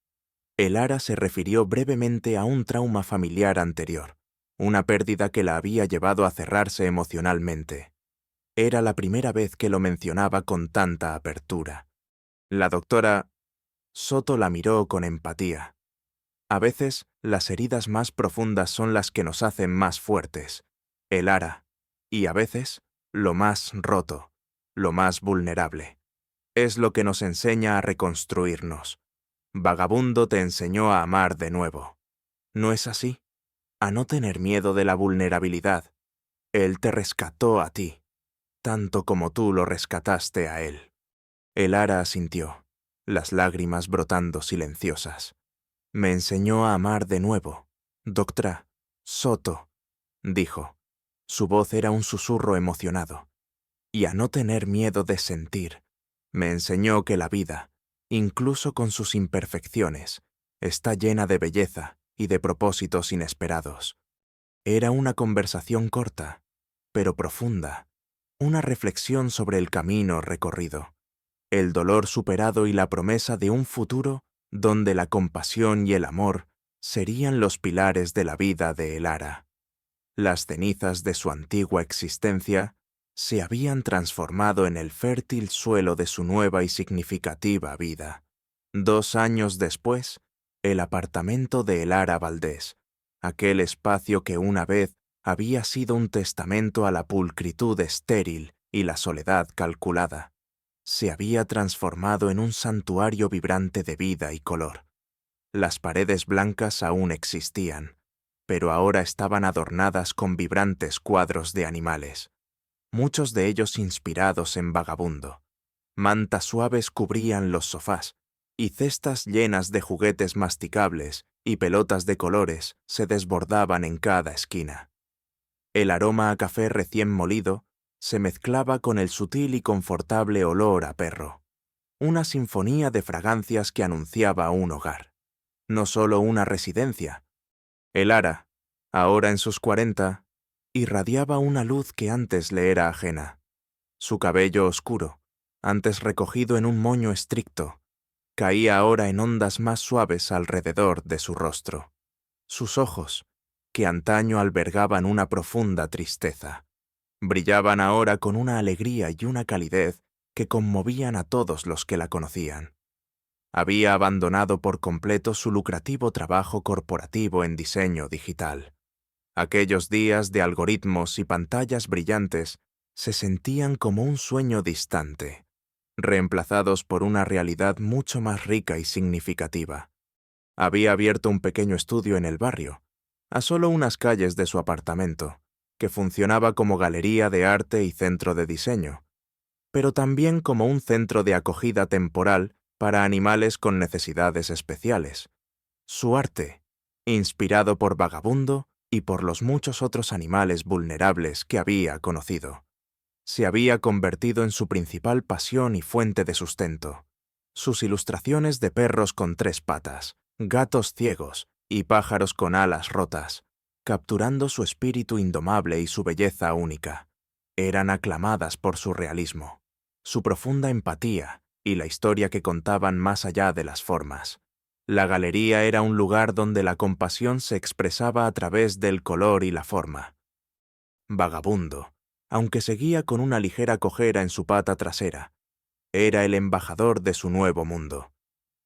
Elara se refirió brevemente a un trauma familiar anterior, una pérdida que la había llevado a cerrarse emocionalmente. Era la primera vez que lo mencionaba con tanta apertura. La doctora Soto la miró con empatía. «A veces, las heridas más profundas son las que nos hacen más fuertes, Elara, y a veces, lo más roto, lo más vulnerable. Es lo que nos enseña a reconstruirnos. Vagabundo te enseñó a amar de nuevo. ¿No es así? A no tener miedo de la vulnerabilidad. Él te rescató a ti, tanto como tú lo rescataste a él». Elara asintió, las lágrimas brotando silenciosas. «Me enseñó a amar de nuevo, doctora Soto», dijo. Su voz era un susurro emocionado. «Y a no tener miedo de sentir. Me enseñó que la vida, incluso con sus imperfecciones, está llena de belleza y de propósitos inesperados». Era una conversación corta, pero profunda, una reflexión sobre el camino recorrido, el dolor superado y la promesa de un futuro donde la compasión y el amor serían los pilares de la vida de Elara. Las cenizas de su antigua existencia se habían transformado en el fértil suelo de su nueva y significativa vida. 2 años después, el apartamento de Elara Valdés, aquel espacio que una vez había sido un testamento a la pulcritud estéril y la soledad calculada, se había transformado en un santuario vibrante de vida y color. Las paredes blancas aún existían, pero ahora estaban adornadas con vibrantes cuadros de animales, muchos de ellos inspirados en Vagabundo. Mantas suaves cubrían los sofás, y cestas llenas de juguetes masticables y pelotas de colores se desbordaban en cada esquina. El aroma a café recién molido se mezclaba con el sutil y confortable olor a perro, una sinfonía de fragancias que anunciaba un hogar, no solo una residencia. Elara, ahora en sus 40, irradiaba una luz que antes le era ajena. Su cabello oscuro, antes recogido en un moño estricto, caía ahora en ondas más suaves alrededor de su rostro. Sus ojos, que antaño albergaban una profunda tristeza, brillaban ahora con una alegría y una calidez que conmovían a todos los que la conocían. Había abandonado por completo su lucrativo trabajo corporativo en diseño digital. Aquellos días de algoritmos y pantallas brillantes se sentían como un sueño distante, reemplazados por una realidad mucho más rica y significativa. Había abierto un pequeño estudio en el barrio, a solo unas calles de su apartamento, que funcionaba como galería de arte y centro de diseño. pero también como un centro de acogida temporal para animales con necesidades especiales. Su arte, inspirado por Vagabundo y por los muchos otros animales vulnerables que había conocido, se había convertido en su principal pasión y fuente de sustento. Sus ilustraciones de perros con 3 patas, gatos ciegos y pájaros con alas rotas, capturando su espíritu indomable y su belleza única, eran aclamadas por su realismo, su profunda empatía y la historia que contaban más allá de las formas. La galería era un lugar donde la compasión se expresaba a través del color y la forma. Vagabundo, aunque seguía con una ligera cojera en su pata trasera, era el embajador de su nuevo mundo.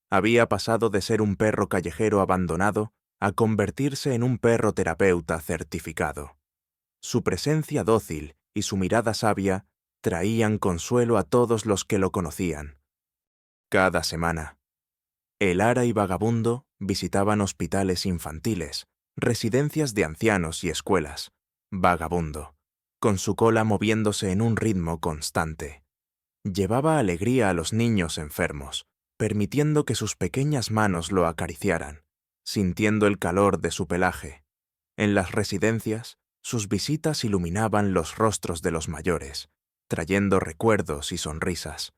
Había pasado de ser un perro callejero abandonado a convertirse en un perro terapeuta certificado. Su presencia dócil y su mirada sabia traían consuelo a todos los que lo conocían. Cada semana, el Ara y Vagabundo visitaban hospitales infantiles, residencias de ancianos y escuelas. Vagabundo, con su cola moviéndose en un ritmo constante, llevaba alegría a los niños enfermos, permitiendo que sus pequeñas manos lo acariciaran, sintiendo el calor de su pelaje. En las residencias, sus visitas iluminaban los rostros de los mayores, trayendo recuerdos y sonrisas.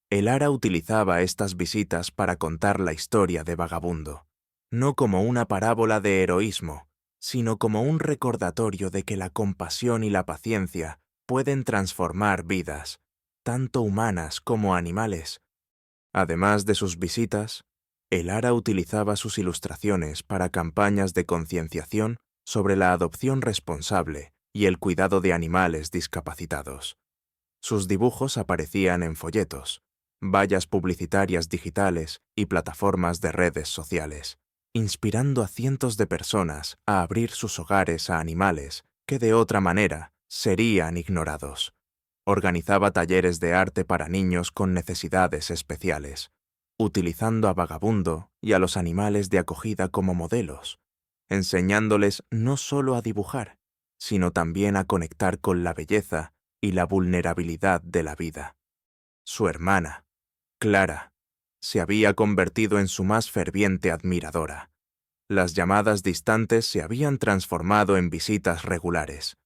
El Ara utilizaba estas visitas para contar la historia de Vagabundo, no como una parábola de heroísmo, sino como un recordatorio de que la compasión y la paciencia pueden transformar vidas, tanto humanas como animales. Además de sus visitas, el Ara utilizaba sus ilustraciones para campañas de concienciación sobre la adopción responsable y el cuidado de animales discapacitados. Sus dibujos aparecían en folletos, vallas publicitarias digitales y plataformas de redes sociales, inspirando a cientos de personas a abrir sus hogares a animales que de otra manera serían ignorados. Organizaba talleres de arte para niños con necesidades especiales, utilizando a Vagabundo y a los animales de acogida como modelos, enseñándoles no solo a dibujar, sino también a conectar con la belleza y la vulnerabilidad de la vida. Su hermana, Clara, se había convertido en su más ferviente admiradora. Las llamadas distantes se habían transformado en visitas regulares.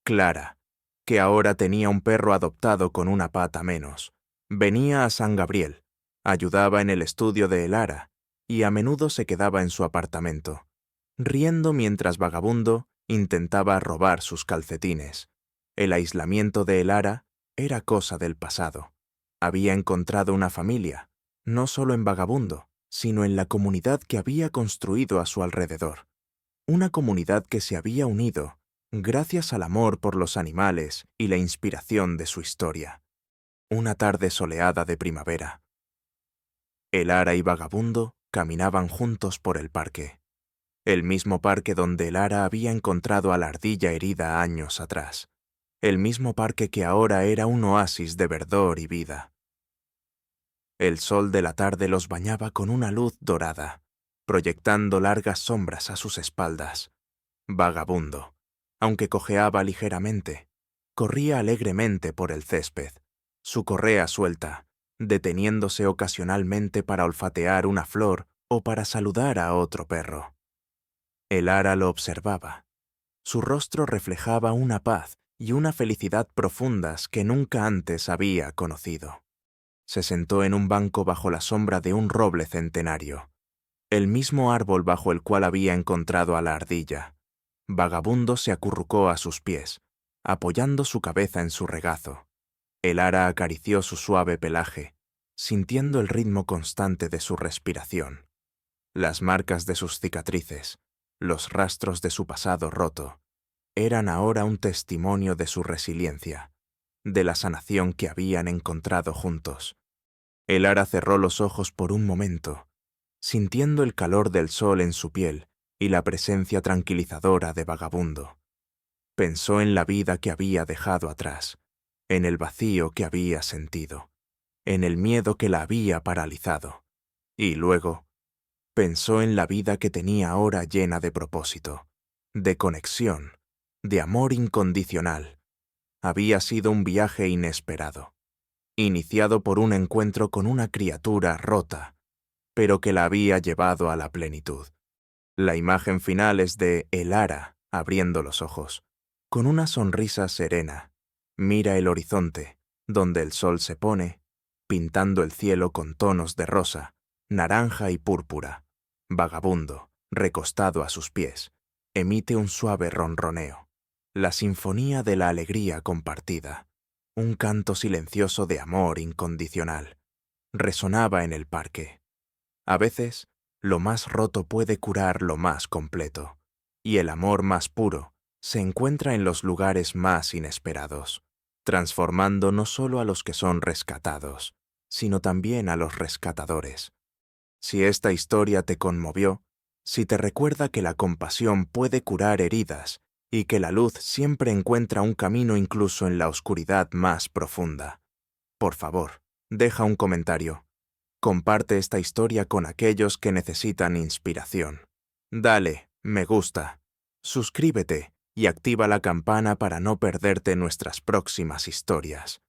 Clara, que ahora tenía un perro adoptado con una pata menos, venía a San Gabriel, ayudaba en el estudio de El Ara y a menudo se quedaba en su apartamento, riendo mientras Vagabundo intentaba robar sus calcetines. El aislamiento de El Ara era cosa del pasado. Había encontrado una familia, no solo en Vagabundo, sino en la comunidad que había construido a su alrededor. Una comunidad que se había unido gracias al amor por los animales y la inspiración de su historia. Una tarde soleada de primavera. El Ara y Vagabundo caminaban juntos por el parque. El mismo parque donde el Ara había encontrado a la ardilla herida años atrás. El mismo parque que ahora era un oasis de verdor y vida. El sol de la tarde los bañaba con una luz dorada, proyectando largas sombras a sus espaldas. Vagabundo, aunque cojeaba ligeramente, corría alegremente por el césped, su correa suelta, deteniéndose ocasionalmente para olfatear una flor o para saludar a otro perro. El Ara lo observaba. Su rostro reflejaba una paz y una felicidad profundas que nunca antes había conocido. Se sentó en un banco bajo la sombra de un roble centenario, el mismo árbol bajo el cual había encontrado a la ardilla. Vagabundo se acurrucó a sus pies, apoyando su cabeza en su regazo. El Ara acarició su suave pelaje, sintiendo el ritmo constante de su respiración. Las marcas de sus cicatrices, los rastros de su pasado roto, eran ahora un testimonio de su resiliencia, de la sanación que habían encontrado juntos. El Ara cerró los ojos por un momento, sintiendo el calor del sol en su piel y la presencia tranquilizadora de Vagabundo. Pensó en la vida que había dejado atrás, en el vacío que había sentido, en el miedo que la había paralizado, y luego pensó en la vida que tenía ahora llena de propósito, de conexión, de amor incondicional. Había sido un viaje inesperado, iniciado por un encuentro con una criatura rota, pero que la había llevado a la plenitud. La imagen final es de Elara abriendo los ojos, con una sonrisa serena. Mira el horizonte, donde el sol se pone, pintando el cielo con tonos de rosa, naranja y púrpura. Vagabundo, recostado a sus pies, emite un suave ronroneo. La sinfonía de la alegría compartida, un canto silencioso de amor incondicional, resonaba en el parque. A veces, lo más roto puede curar lo más completo, y el amor más puro se encuentra en los lugares más inesperados, transformando no solo a los que son rescatados, sino también a los rescatadores. Si esta historia te conmovió, si te recuerda que la compasión puede curar heridas y que la luz siempre encuentra un camino incluso en la oscuridad más profunda, por favor, deja un comentario. Comparte esta historia con aquellos que necesitan inspiración. Dale, me gusta, suscríbete y activa la campana para no perderte nuestras próximas historias.